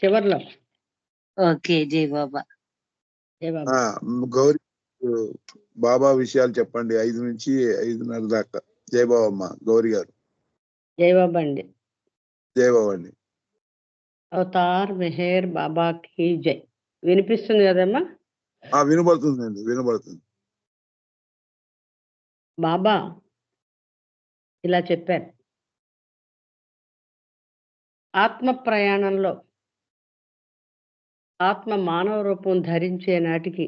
చివర్లో. ఓకే. జై బాబా. జై బాబా. గౌరీ బాబా విషయాలు చెప్పండి 5 నుంచి 5:30 దాకా. జై బాబమ్మ గౌరీ గారు. జై బాబా అండి. జై బాబా అండి. అవతార్ మెహర్ బాబాకి జై. వినిపిస్తుంది కదమ్మా? వినబడుతుందండి, వినబడుతుంది. బాబా ఇలా చెప్పారు, ఆత్మ ప్రయాణంలో ఆత్మ మానవ రూపం ధరించే నాటికి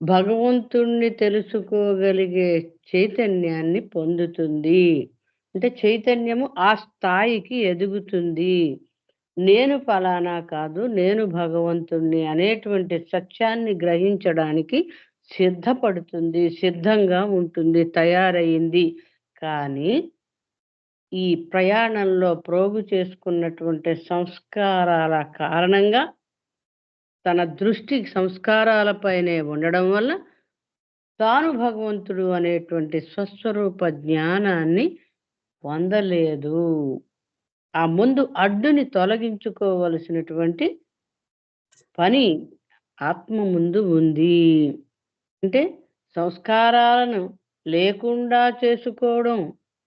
భగవంతుణ్ణి తెలుసుకోగలిగే చైతన్యాన్ని పొందుతుంది. అంటే చైతన్యము ఆ స్థాయికి ఎదుగుతుంది. నేను ఫలానా కాదు, నేను భగవంతుణ్ణి అనేటువంటి సత్యాన్ని గ్రహించడానికి సిద్ధపడుతుంది, సిద్ధంగా ఉంటుంది, తయారయింది. కానీ ఈ ప్రయాణంలో ప్రోగు చేసుకున్నటువంటి సంస్కారాల కారణంగా తన దృష్టి సంస్కారాలపైనే ఉండడం వల్ల తాను భగవంతుడు అనేటువంటి స్వస్వరూప జ్ఞానాన్ని పొందలేదు. ఆ ముందు అడ్డుని తొలగించుకోవలసినటువంటి పని ఆత్మ ముందు ఉంది. అంటే సంస్కారాలను లేకుండా చేసుకోవడం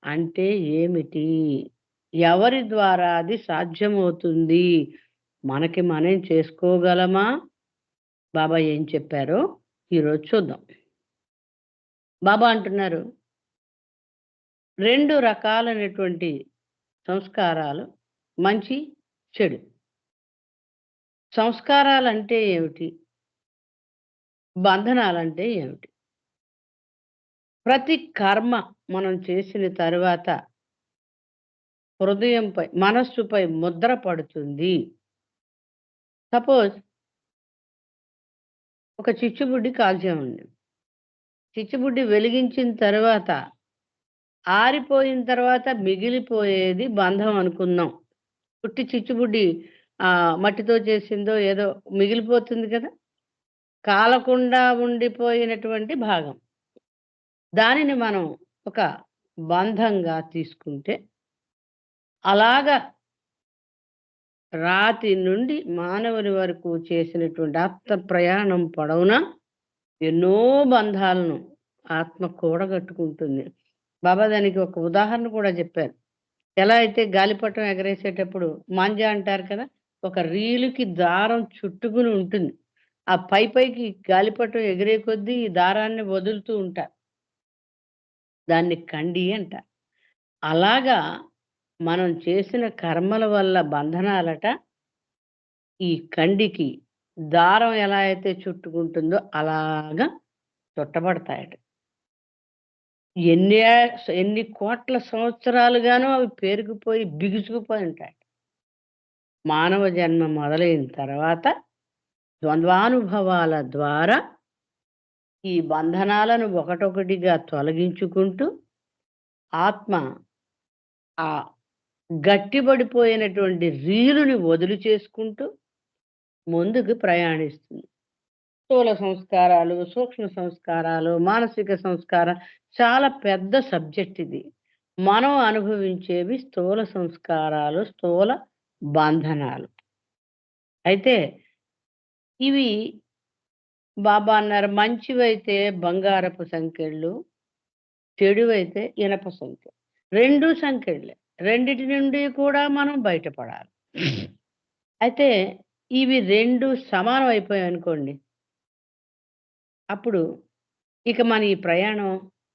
అంటే ఏమిటి? ఎవరి ద్వారా అది సాధ్యమవుతుంది? మనకి మనం చేసుకోగలమా? బాబా ఏం చెప్పారో ఈరోజు చూద్దాం. బాబా అంటున్నారు, 2 రకాలైనటువంటి సంస్కారాలు, మంచి చెడు. సంస్కారాలంటే ఏమిటి? బంధనాలంటే ఏమిటి? ప్రతి కర్మ మనం చేసిన తరువాత హృదయంపై, మనస్సుపై ముద్ర పడుతుంది. సపోజ్ ఒక చిచ్చుబుడ్డి కాల్చామండి. చిచ్చుబుడ్డి వెలిగించిన తర్వాత, ఆరిపోయిన తర్వాత మిగిలిపోయేది బంధం అనుకుందాం. పుట్టి చిచ్చుబుడ్డి మట్టితో చేసిందో ఏదో మిగిలిపోతుంది కదా, కాలకుండా ఉండిపోయినటువంటి భాగం. దానిని మనం ఒక బంధంగా తీసుకుంటే, అలాగా రాతి నుండి మానవుని వరకు చేసినటువంటి ఆత్మ ప్రయాణం పొడవునా ఎన్నో బంధాలను ఆత్మ కూడగట్టుకుంటుంది. బాబా దానికి ఒక ఉదాహరణ కూడా చెప్పారు. ఎలా అయితే గాలిపటం ఎగరేసేటప్పుడు మాంజా అంటారు కదా, ఒక రీలుకి దారం చుట్టుకుని ఉంటుంది. ఆ పైకి గాలిపటం ఎగిరే కొద్దీ ఈ దారాన్ని వదులుతూ ఉంటారు. దాన్ని కండి అంటారు. అలాగా మనం చేసిన కర్మల వల్ల బంధనాలట ఈ కండికి దారం ఎలా అయితే చుట్టుకుంటుందో అలాగా చుట్టబడతాయట. ఎన్ని కోట్ల సంవత్సరాలుగానో అవి పేరుకుపోయి బిగుసుకుపోయి ఉంటాయి. మానవ జన్మ మొదలైన తర్వాత ద్వంద్వానుభవాల ద్వారా ఈ బంధనాలను ఒకటొకటిగా తొలగించుకుంటూ ఆత్మ ఆ గట్టిపడిపోయినటువంటి రీలుని వదులు చేసుకుంటూ ముందుకు ప్రయాణిస్తుంది. స్థూల సంస్కారాలు, సూక్ష్మ సంస్కారాలు, మానసిక సంస్కారం చాలా పెద్ద సబ్జెక్ట్ ఇది. మనం అనుభవించేవి స్థూల సంస్కారాలు, స్థూల బంధనాలు. అయితే ఇవి బాబా అన్నారు, మంచివైతే బంగారపు సంకెళ్ళు, చెడువైతే ఇనప సంకెళ్ళు. 2 సంకెళ్ళే. రెండిటి నుండి కూడా మనం బయటపడాలి. అయితే ఇవి 2 సమానం అయిపోయాయి అనుకోండి, అప్పుడు ఇక మన ఈ ప్రయాణం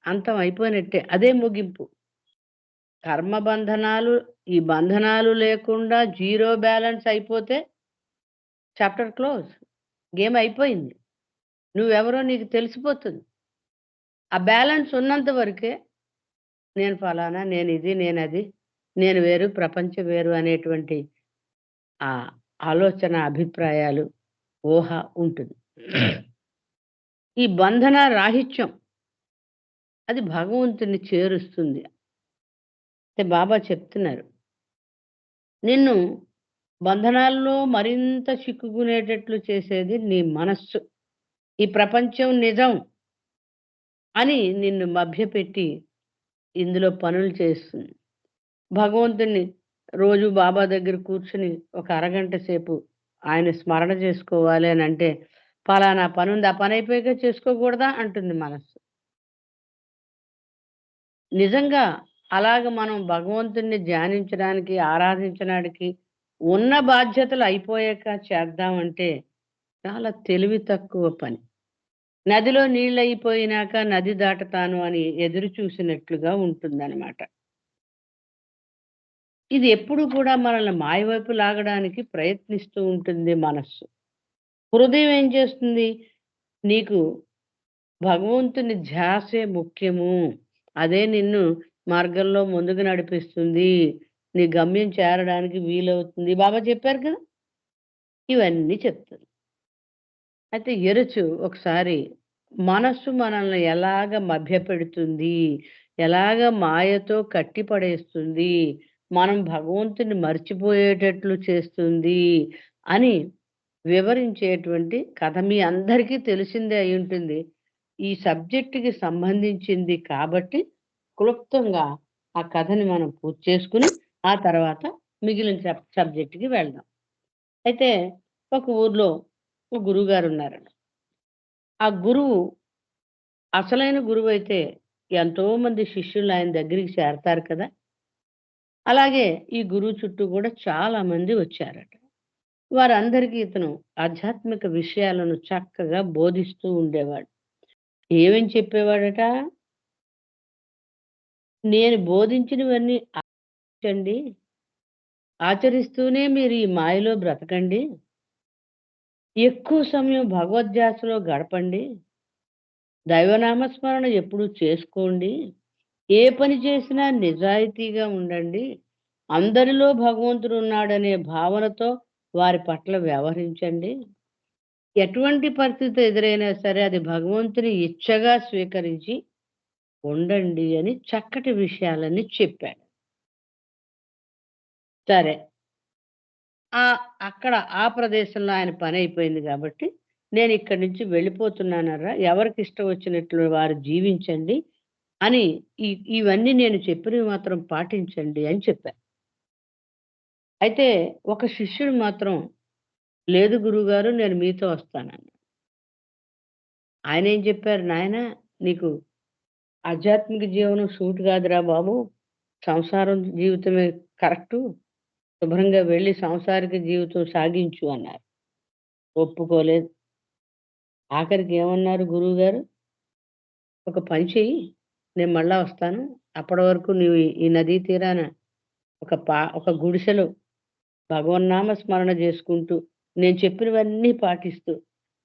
అంతం అయిపోయినట్టే. అదే ముగింపు. కర్మ బంధనాలు, ఈ బంధనాలు లేకుండా జీరో బ్యాలెన్స్ అయిపోతే చాప్టర్ క్లోజ్. గేమ్ అయిపోయింది. నువ్వెవరో నీకు తెలిసిపోతుంది. ఆ బ్యాలెన్స్ ఉన్నంత వరకే నేను ఫలానా, నేను ఇది, నేను అది, నేను వేరు, ప్రపంచం వేరు అనేటువంటి ఆ ఆలోచన, అభిప్రాయాలు, ఊహ ఉంటుంది. ఈ బంధన రాహిత్యం అది భగవంతుని చేరుస్తుంది. అంటే బాబా చెప్తున్నారు, నిన్ను బంధనాల్లో మరింత చిక్కుకునేటట్లు చేసేది నీ మనస్సు. ఈ ప్రపంచం నిజం అని నిన్ను మభ్యపెట్టి ఇందులో పనులు చేస్తుంది. భగవంతుని రోజు బాబా దగ్గర కూర్చుని ఒక అరగంట సేపు ఆయన స్మరణ చేసుకోవాలి అని అంటే, పలానా పనుంది. ఆ పని అయిపోయాక చేసుకోకూడదా అంటుంది మనస్సు. నిజంగా అలాగ మనం భగవంతుడిని ధ్యానించడానికి, ఆరాధించడానికి ఉన్న బాధ్యతలు అయిపోయాక చేద్దామంటే చాలా తెలివి తక్కువ పని. నదిలో నీళ్ళయిపోయినాక నది దాటతాను అని ఎదురు చూసినట్లుగా ఉంటుందనమాట. ఇది ఎప్పుడు కూడా మనల్ని మాయ వైపు లాగడానికి ప్రయత్నిస్తూ ఉంటుంది మనస్సు. హృదయం ఏం చేస్తుంది? నీకు భగవంతుని ధ్యాసే ముఖ్యము. అదే నిన్ను మార్గంలో ముందుకు నడిపిస్తుంది. నీ గమ్యం చేరడానికి వీలవుతుంది. బాబా చెప్పారు కదా! ఇవన్నీ చెప్తుంది. అయితే ఎరుచు ఒకసారి మనస్సు మనల్ని ఎలాగ మభ్యపెడుతుంది, ఎలాగ మాయతో కట్టిపడేస్తుంది, మనం భగవంతుని మర్చిపోయేటట్లు చేస్తుంది అని వివరించేటువంటి కథ మీ అందరికీ తెలిసిందే అయ్యుంటుంది. ఈ సబ్జెక్ట్‌కి సంబంధించింది కాబట్టి క్లుప్తంగా ఆ కథని మనం పూర్తి చేసుకొని, ఆ తర్వాత మిగిలిన సబ్జెక్ట్‌కి వెళ్దాం. అయితే ఒక ఊర్లో ఒక గురువుగారున్నారండి. ఆ గురువు అసలైన గురువైతే ఎంతోమంది శిష్యులు ఆయన దగ్గరికి చేరతారు కదా! అలాగే ఈ గురువు చుట్టూ కూడా చాలా మంది వచ్చారట. వారందరికీ ఇతను ఆధ్యాత్మిక విషయాలను చక్కగా బోధిస్తూ ఉండేవాడు. ఏమని చెప్పేవాడట? నేను బోధించినవన్నీ ఆచరించండి. ఆచరిస్తూనే మీరు ఈ మాయలో బ్రతకండి. ఎక్కువ సమయం భగవద్ధ్యాసలో గడపండి. దైవనామస్మరణ ఎప్పుడూ చేసుకోండి. ఏ పని చేసినా నిజాయితీగా ఉండండి. అందరిలో భగవంతుడున్నాడనే భావనతో వారి పట్ల వ్యవహరించండి. ఎటువంటి పరిస్థితి ఎదురైనా సరే అది భగవంతుని ఇచ్చగా స్వీకరించి ఉండండి అని చక్కటి విషయాలన్నీ చెప్పాడు. సరే. అక్కడ ఆ ప్రదేశంలో ఆయన పనయిపోయింది గాబట్టి, నేనిక్కడి నుంచి వెళ్ళిపోతున్నానర్రా! ఎవరికిష్టం వచ్చినట్లు వారు జీవించండి అని ఇ ఇవన్నీ నేను చెప్పినవి మాత్రం పాటించండి అని చెప్పా. అయితే ఒక శిష్యుడు మాత్రం, లేదు గురువుగారు నేను మీతో వస్తానన్నాడు. ఆయనేం చెప్పారు, నాయనా నీకు ఆధ్యాత్మిక జీవనం సూట్ కాదురా బాబు! సంసారం జీవితమే కరెక్టు. శుభ్రంగా వెళ్లి సాంసారిక జీవితం సాగించు అన్నారు. ఒప్పుకోలేదు. ఆఖరికి ఏమన్నారు గురువుగారు, "ఒక పని చెయ్యి. నేను మళ్ళా వస్తాను. అప్పటి వరకు నీవు ఈ నదీ తీరాన ఒక గుడిసెలో భగవన్నామ స్మరణ చేసుకుంటూ, నేను చెప్పినవన్నీ పాటిస్తూ,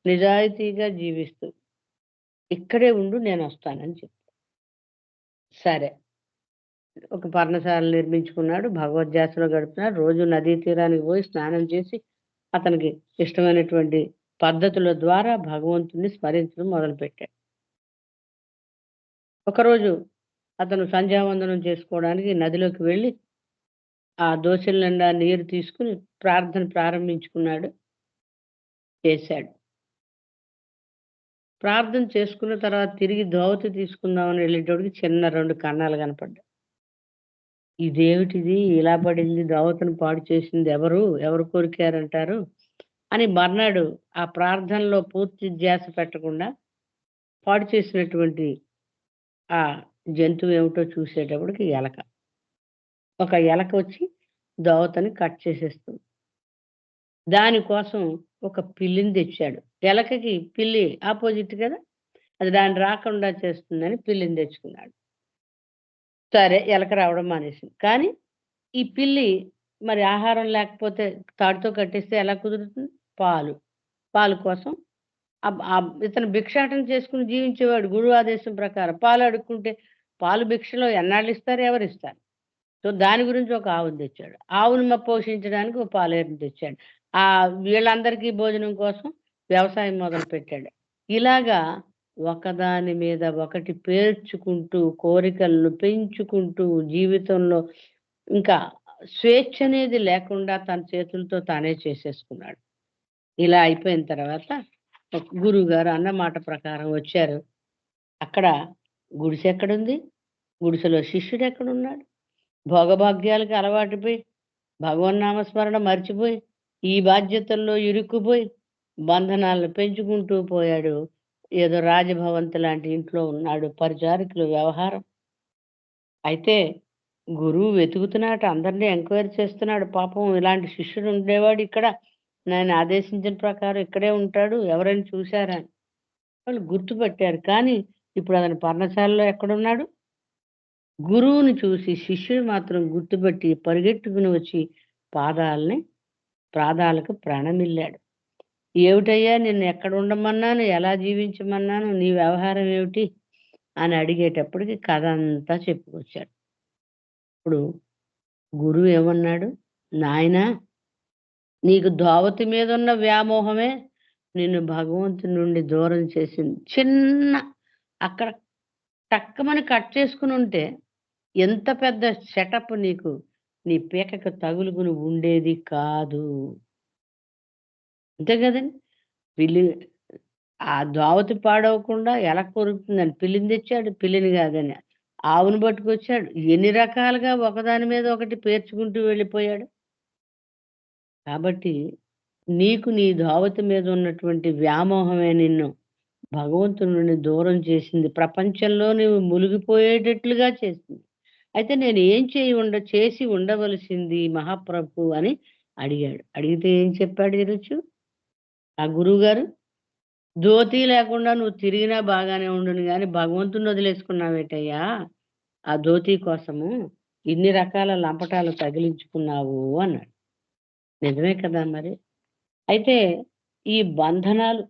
నిజాయితీగా జీవిస్తూ, ఇక్కడే ఉండు నేనొస్తానని" చెప్పారు. సరే. ఒక పర్ణశాల నిర్మించుకున్నాడు. భగవద్ధ్యాసలో గడుపుతున్నాడు. రోజు నదీ తీరానికి పోయి స్నానం చేసి, అతనికి ఇష్టమైనటువంటి పద్ధతుల ద్వారా భగవంతుడిని స్మరించడం మొదలుపెట్టాడు. ఒకరోజు అతను సంధ్యావందనం చేసుకోవడానికి నదిలోకి వెళ్లి, ఆ దోసెల నిండా నీరు తీసుకొని ప్రార్థన ప్రారంభించుకున్నాడు. చేశాడు. ప్రార్థన చేసుకున్న తర్వాత తిరిగి ధోవతి తీసుకుందామని వెళ్ళేటప్పటికి చిన్న 2 కన్నాలు కనపడ్డాయి. ఇదేమిటిది ఇలా పడింది, ధోవతిని పాడు చేసింది ఎవరు? ఎవరు కొరికారంటారు? అని మర్నాడు ఆ ప్రార్థనలో పూర్తి ధ్యాస పెట్టకుండా పాడు చేసినటువంటి ఆ జంతువేమిటో చూసేటప్పటికి ఎలక. ఒక ఎలక వచ్చి దోవతని కట్ చేసేస్తుంది. దానికోసం ఒక పిల్లిని తెచ్చాడు. ఎలకకి పిల్లి అపోజిట్ కదా! అది దాన్ని రాకుండా చేస్తుందని పిల్లిని తెచ్చుకున్నాడు. సరే ఎలక రావడం మానేసింది. కానీ ఈ పిల్లి మరి ఆహారం లేకపోతే తాడుతో కట్టేస్తే ఎలా కుదురుతుంది? పాలు. పాలు కోసం ఇతను భిక్షాటన చేసుకొని జీవించేవాడు గురువు ఆదేశం ప్రకారం. పాలు అడుక్కుంటే పాలు భిక్షలో ఎన్నాళ్ళిస్తారు? ఎవరిస్తారు? సో, దాని గురించి ఒక ఆవును తెచ్చాడు. ఆవును పోషించడానికి ఒక పాలేరుని తెచ్చాడు. వీళ్ళందరికీ భోజనం కోసం వ్యవసాయం మొదలుపెట్టాడు. ఇలాగా ఒకదాని మీద ఒకటి పేర్చుకుంటూ, కోరికలను పెంచుకుంటూ, జీవితంలో ఇంకా స్వేచ్ఛ అనేది లేకుండా తన చేతులతో తానే చేసేసుకున్నాడు. ఇలా అయిపోయిన తర్వాత ఒక గురువుగారు అన్న మాట ప్రకారం వచ్చారు. అక్కడ గుడిసెక్కడుంది? గుడిసెలో శిష్యుడెక్కడున్నాడు? భోగభాగ్యాలకి అలవాటుపై భగవన్నామస్మరణ మర్చిపోయి, ఈ బాధ్యతల్లో ఇరుక్కుపోయి, బంధనాలను పెంచుకుంటూ పోయాడు. ఏదో రాజభవంతి లాంటి ఇంట్లో ఉన్నాడు. పరిచారకుల వ్యవహారం. అయితే గురువు వెతుకుతున్నాడట. అందరిని ఎంక్వైరీ చేస్తున్నాడు. పాపం ఇలాంటి శిష్యుడు ఉండేవాడు ఇక్కడ. నేను ఆదేశించిన ప్రకారం ఇక్కడే ఉంటాడు. ఎవరైనా చూసారా అని. వాళ్ళు గుర్తుపట్టారు. కానీ ఇప్పుడు అతను పర్ణశాలలో ఎక్కడున్నాడు? గురువుని చూసి శిష్యుడు మాత్రం గుర్తుపట్టి పరిగెట్టుకుని వచ్చి పాదాలకు ప్రణమిల్లాడు. ఏమిటయ్యా నిన్ను ఎక్కడ ఉండమన్నాను? ఎలా జీవించమన్నాను? నీ వ్యవహారం ఏమిటి? అని అడిగేటప్పటికి కథ అంతా చెప్పుకొచ్చాడు. ఇప్పుడు గురువు ఏమన్నాడు? నాయనా, నీకు ధోవతి మీద ఉన్న వ్యామోహమే నిన్ను భగవంతుని నుండి దూరం చేసింది. చిన్న అక్కడ టక్కమని కట్ చేసుకుని ఉంటే ఎంత పెద్ద సెటప్ నీకు నీ పీకకు తగులుకుని ఉండేది కాదు. అంతే కదండి. పిల్లి ఆ దోవతి పాడవకుండా ఎలా కొరుకుతుందని పిల్లిని తెచ్చాడు. పిల్లిని కాదని ఆవును పట్టుకొచ్చాడు. ఎన్ని రకాలుగా ఒకదాని మీద ఒకటి పేర్చుకుంటూ వెళ్ళిపోయాడు. కాబట్టి నీకు నీ ధోవతి మీద ఉన్నటువంటి వ్యామోహమే నిన్ను భగవంతుని నుండి దూరం చేసింది. ప్రపంచంలో నువ్వు మునిగిపోయేటట్లుగా చేసింది. అయితే నేను ఏం చేసి ఉండవలసింది మహాప్రభు అని అడిగాడు. అడిగితే ఏం చెప్పాడు ఈరోజు ఆ గురువుగారు? ధోతి లేకుండా నువ్వు తిరిగినా బాగానే ఉండును గాని భగవంతుడిని వదిలేసుకున్నావేటయ్యా! ఆ ధోతి కోసము ఇన్ని రకాల లంపటాలు తగిలించుకున్నావు అన్నాడు. నిజమే కదా మరి. అయితే ఈ బంధనాలు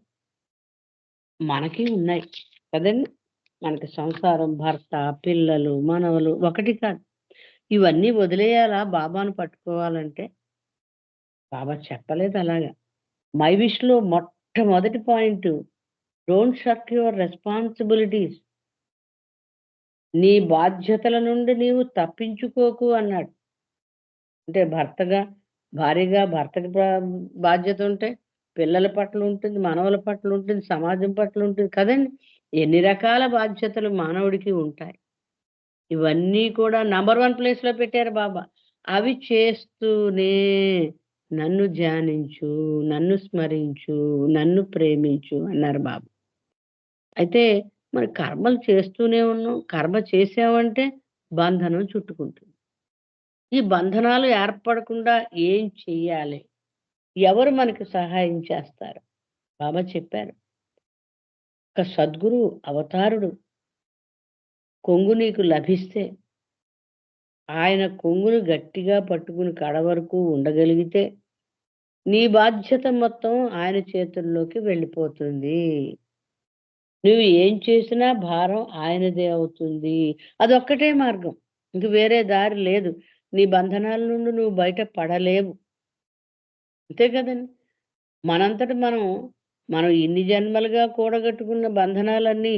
మనకి ఉన్నాయి కదండి. మనకి సంసారం, భర్త, పిల్లలు, మనవలు ఒకటి కాదు. ఇవన్నీ వదిలేయాలా బాబాను పట్టుకోవాలంటే? బాబా చెప్పలేదు అలాగా. మై విష్‌లో మొట్టమొదటి పాయింట్ డోంట్ షర్క్ యువర్ రెస్పాన్సిబిలిటీస్. నీ బాధ్యతల నుండి నీవు తప్పించుకోకు అన్నాడు. అంటే భార్యగా భర్తకి బాధ్యత ఉంటే, పిల్లల పట్ల ఉంటుంది, మనవల పట్ల ఉంటుంది, సమాజం పట్ల ఉంటుంది కదండీ! ఎన్ని రకాల బాధ్యతలు మానవుడికి ఉంటాయి. ఇవన్నీ కూడా నంబర్ 1 ప్లేస్‌లో పెట్టారు బాబా. అవి చేస్తూనే నన్ను ధ్యానించు, నన్ను స్మరించు, నన్ను ప్రేమించు అన్నారు బాబా. అయితే మరి కర్మలు చేస్తూనే ఉన్నాం. కర్మ చేసామంటే బంధనం చుట్టుకుంటుంది. ఈ బంధనాలు ఏర్పడకుండా ఏం చెయ్యాలి? ఎవరు మనకి సహాయం చేస్తారు? బాబా చెప్పారు. ఒక సద్గురు అవతారుడు కొంగు నీకు లభిస్తే, ఆయన కొంగును గట్టిగా పట్టుకుని కడ వరకు ఉండగలిగితే, నీ బాధ్యత మొత్తం ఆయన చేతుల్లోకి వెళ్ళిపోతుంది. నువ్వు ఏం చేసినా భారం ఆయనదే అవుతుంది. అదొక్కటే మార్గం. ఇంక వేరే దారి లేదు. నీ బంధనాల నుండి నువ్వు బయట పడలేవు. అంతే కదండీ! మనంతట మనం ఇన్ని జన్మలుగా కూడగట్టుకున్న బంధనాలన్నీ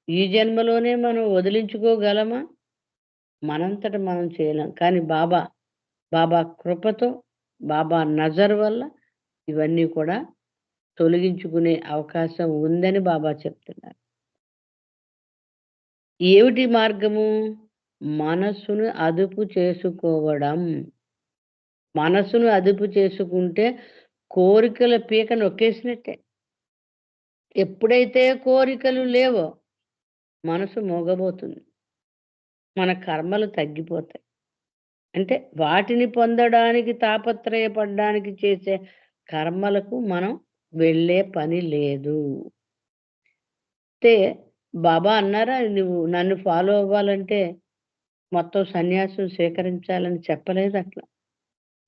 ఈ జన్మలోనే మనం వదిలించుకోగలమా? మనంతట మనం చేయలేం. కానీ బాబా కృపతో, బాబా నజర్ వల్ల ఇవన్నీ కూడా తొలగించుకునే అవకాశం ఉందని బాబా చెప్తున్నారు. ఏమిటి మార్గము? మనస్సును అదుపు చేసుకోవడం. మనస్సును అదుపు చేసుకుంటే కోరికల పీక నొక్కేసినట్టే. ఎప్పుడైతే కోరికలు లేవో మనసు మూగబోతుంది. మన కర్మలు తగ్గిపోతాయి. అంటే వాటిని పొందడానికి తాపత్రయపడడానికి చేసే కర్మలకు మనం వెళ్ళే పని లేదు. అయితే బాబా అన్నారా నువ్వు నన్ను ఫాలో అవ్వాలంటే మొత్తం సన్యాసం స్వీకరించాలని చెప్పలేదు అట్లా.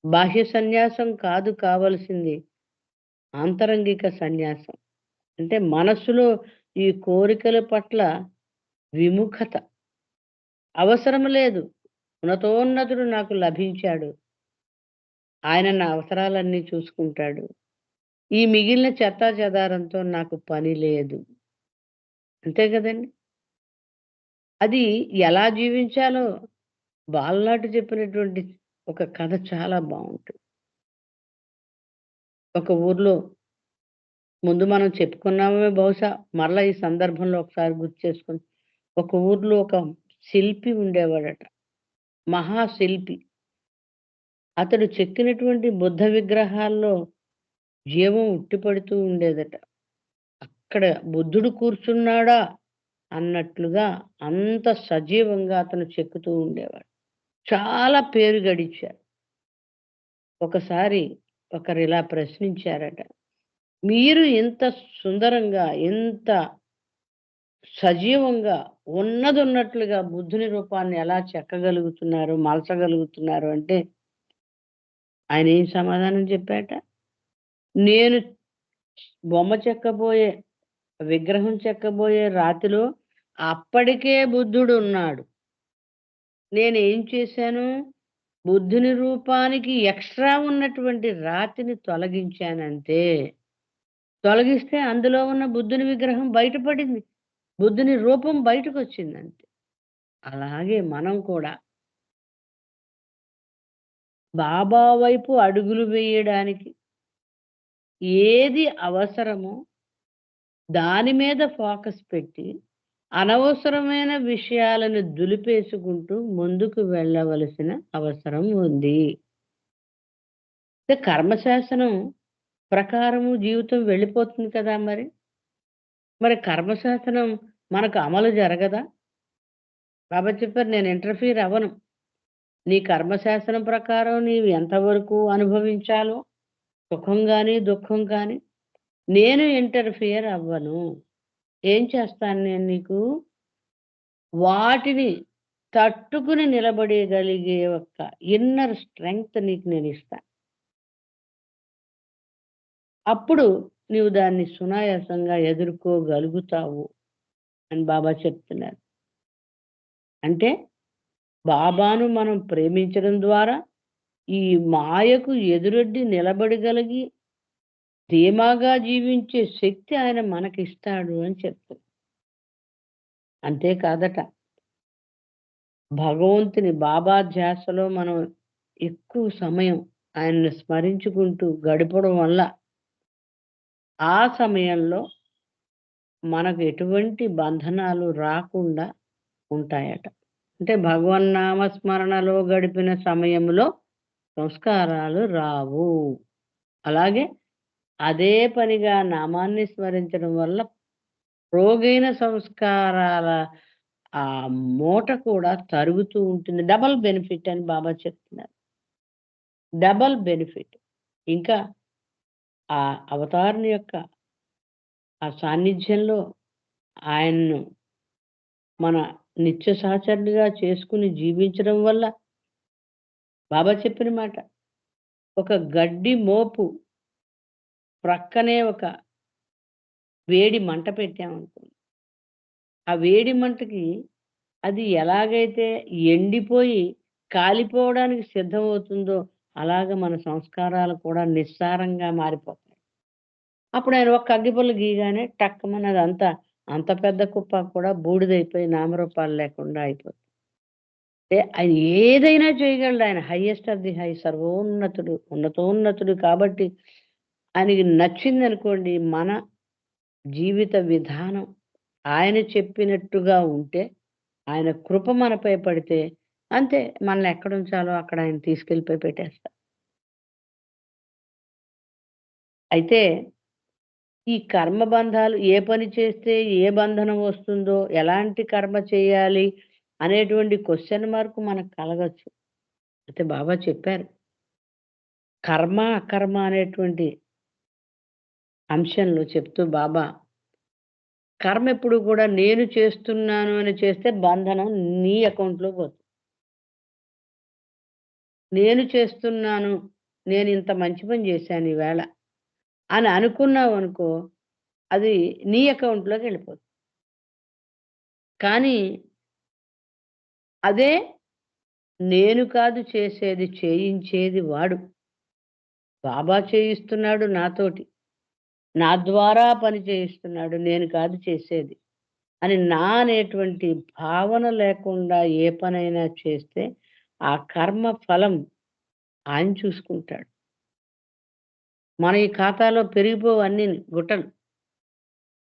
బాహ్య సన్యాసం కాదు కావాల్సింది. ఆంతరంగిక సన్యాసం. అంటే మనస్సులో ఈ కోరికల పట్ల విముఖత. అవసరం లేదు. ఉన్నతోన్నతుడు నాకు లభించాడు. ఆయన నా అవసరాలన్నీ చూసుకుంటాడు. ఈ మిగిలిన చెత్తాచెదారంతో నాకు పని లేదు. అంతే గదండీ! అది ఎలా జీవించాలో బాలనాటి చెప్పినటువంటి ఒక కథ చాలా బావుంటుంది. ఒక ఊర్లో ముందు మనం చెప్పుకున్నామే బహుశా మరలా ఈ సందర్భంలో ఒకసారి గుర్తు చేసుకుందాం. ఒక ఊర్లో ఒక శిల్పి ఉండేవాడట. మహాశిల్పి. అతడు చెక్కినటువంటి బుద్ధ విగ్రహాల్లో జీవం ఉట్టిపడుతూ ఉండేదట. అక్కడ బుద్ధుడు కూర్చున్నాడా అన్నట్లుగా అంత సజీవంగా అతను చెక్కుతూ ఉండేవాడు. చాలా పేరు గడించారు. ఒకసారి ఒకరు ఇలా ప్రశ్నించారట, మీరు ఇంత సుందరంగా, ఇంత సజీవంగా ఉన్నదున్నట్లుగా బుద్ధుని రూపాన్ని ఎలా చెక్కగలుగుతున్నారు, మలచగలుగుతున్నారు అంటే ఆయన ఏం సమాధానం చెప్పాట? నేను బొమ్మ చెక్కబోయే, విగ్రహం చెక్కబోయే రాతిలో అప్పటికే బుద్ధుడు ఉన్నాడు. నేనేం చేశాను? బుద్ధుని రూపానికి ఎక్స్ట్రా ఉన్నటువంటి రాతిని తొలగించానంతే. తొలగిస్తే అందులో ఉన్న బుద్ధుని విగ్రహం బయటపడింది. బుద్ధుని రూపం బయటకొచ్చిందంతే. అలాగే మనం కూడా బాబా వైపు అడుగులు వేయడానికి ఏది అవసరమో దాని మీద ఫోకస్ పెట్టి, అనవసరమైన విషయాలను దులిపేసుకుంటూ ముందుకు వెళ్ళవలసిన అవసరం ఉంది. కర్మశాసనం ప్రకారము జీవితం వెళ్ళిపోతుంది కదా మరి. మరి కర్మశాసనం మనకు అమలు జరగదా? బాబా చెప్పారు, నేను ఇంటర్ఫియర్ అవ్వను. నీ కర్మశాసనం ప్రకారం నీవు ఎంతవరకు అనుభవించాలో, సుఖం గాని, దుఃఖం గాని, నేను ఇంటర్ఫియర్ అవ్వను. ఏం చేస్తాను నేను నీకు? వాటిని తట్టుకుని నిలబడగలిగే ఒక ఇన్నర్ స్ట్రెంగ్త్ నీకు నేనిస్తాను. అప్పుడు నీవు దాన్ని సునాయాసంగా ఎదుర్కోగలుగుతావు అని బాబా చెప్తున్నారు. అంటే బాబాను మనం ప్రేమించడం ద్వారా ఈ మాయకు ఎదురొడ్డి నిలబడగలిగి ధీమాగా జీవించే శక్తి ఆయన మనకిస్తాడు అని చెప్తున్నారు. అంతేకాదట, భగవంతుని బాబా ధ్యాసలో మనం ఎక్కువ సమయం ఆయన్ని స్మరించుకుంటూ గడపడం వల్ల ఆ సమయంలో మనకు ఎటువంటి బంధనాలు రాకుండా ఉంటాయట. అంటే భగవన్నామ స్మరణలో గడిపిన సమయంలో సంస్కారాలు రావు. అలాగే అదే పనిగా నామాన్ని స్మరించడం వల్ల రోగైన సంస్కారాల ఆ మూట కూడా తరుగుతూ ఉంటుంది. డబల్ బెనిఫిట్ అని బాబా చెప్తున్నారు. Double benefit. ఇంకా ఆ అవతారుని యొక్క ఆ సాన్నిధ్యంలో ఆయన్ను మన నిత్య సహచరుడిగా చేసుకుని జీవించడం వల్ల బాబా చెప్పిన మాట, ఒక గడ్డి మోపు ప్రక్కనే ఒక వేడి మంట పెట్టామనుకోండి, ఆ వేడి మంటకి అది ఎలాగైతే ఎండిపోయి కాలిపోవడానికి సిద్ధమవుతుందో అలాగ మన సంస్కారాలు కూడా నిస్సారంగా మారిపోతాయి. అప్పుడు ఆయన ఒక అగ్గిపుల్ల గీయగానే టక్కుమని అదంతా అంత పెద్ద కుప్ప కూడా బూడిదైపోయి నామరూపాలు లేకుండా అయిపోతుంది. ఆయన ఏదైనా చేయగలడు. ఆయన హైయెస్ట్ ఆఫ్ ది హై, సర్వోన్నతుడు, ఉన్నతోన్నతుడు. కాబట్టి ఆయనకి నచ్చిందనుకోండి మన జీవిత విధానం ఆయన చెప్పినట్టుగా ఉంటే, ఆయన కృప మనపై పడితే అంతే, మనల్ని ఎక్కడ ఉంచాలో అక్కడ ఆయన తీసుకెళ్ళిపోయి పెట్టేస్తారు. అయితే ఈ కర్మ బంధాలు ఏ పని చేస్తే ఏ బంధనం వస్తుందో, ఎలాంటి కర్మ చేయాలి అనేటువంటి క్వెషన్ మార్క్ మనకు కలగచ్చు. అయితే బాబా చెప్పారు, కర్మ అకర్మ అనేటువంటి అంశంలో చెప్తూ బాబా, కర్మ ఎప్పుడు కూడా నేను చేస్తున్నాను అని చేస్తే బంధనం నీ అకౌంట్‌లో పోతుంది. నేను చేస్తున్నాను, నేను ఇంత మంచి పని చేశాను ఈవేళ అని అనుకున్నావనుకో, అది నీ అకౌంట్‌లోకి వెళ్ళిపోతుంది. కానీ అదే నేను కాదు చేసేది, చేయించేది వాడు. బాబా చేయిస్తున్నాడు నాతోటి. నా ద్వారా పని చేయిస్తున్నాడు. నేను కాదు చేసేది అని నా అనేటువంటి భావన లేకుండా ఏ పనైనా చేస్తే ఆ కర్మ ఫలం ఆయన చూసుకుంటాడు. మన ఈ ఖాతాలో పెరిగిపోవు అన్నీని గుట్టలు.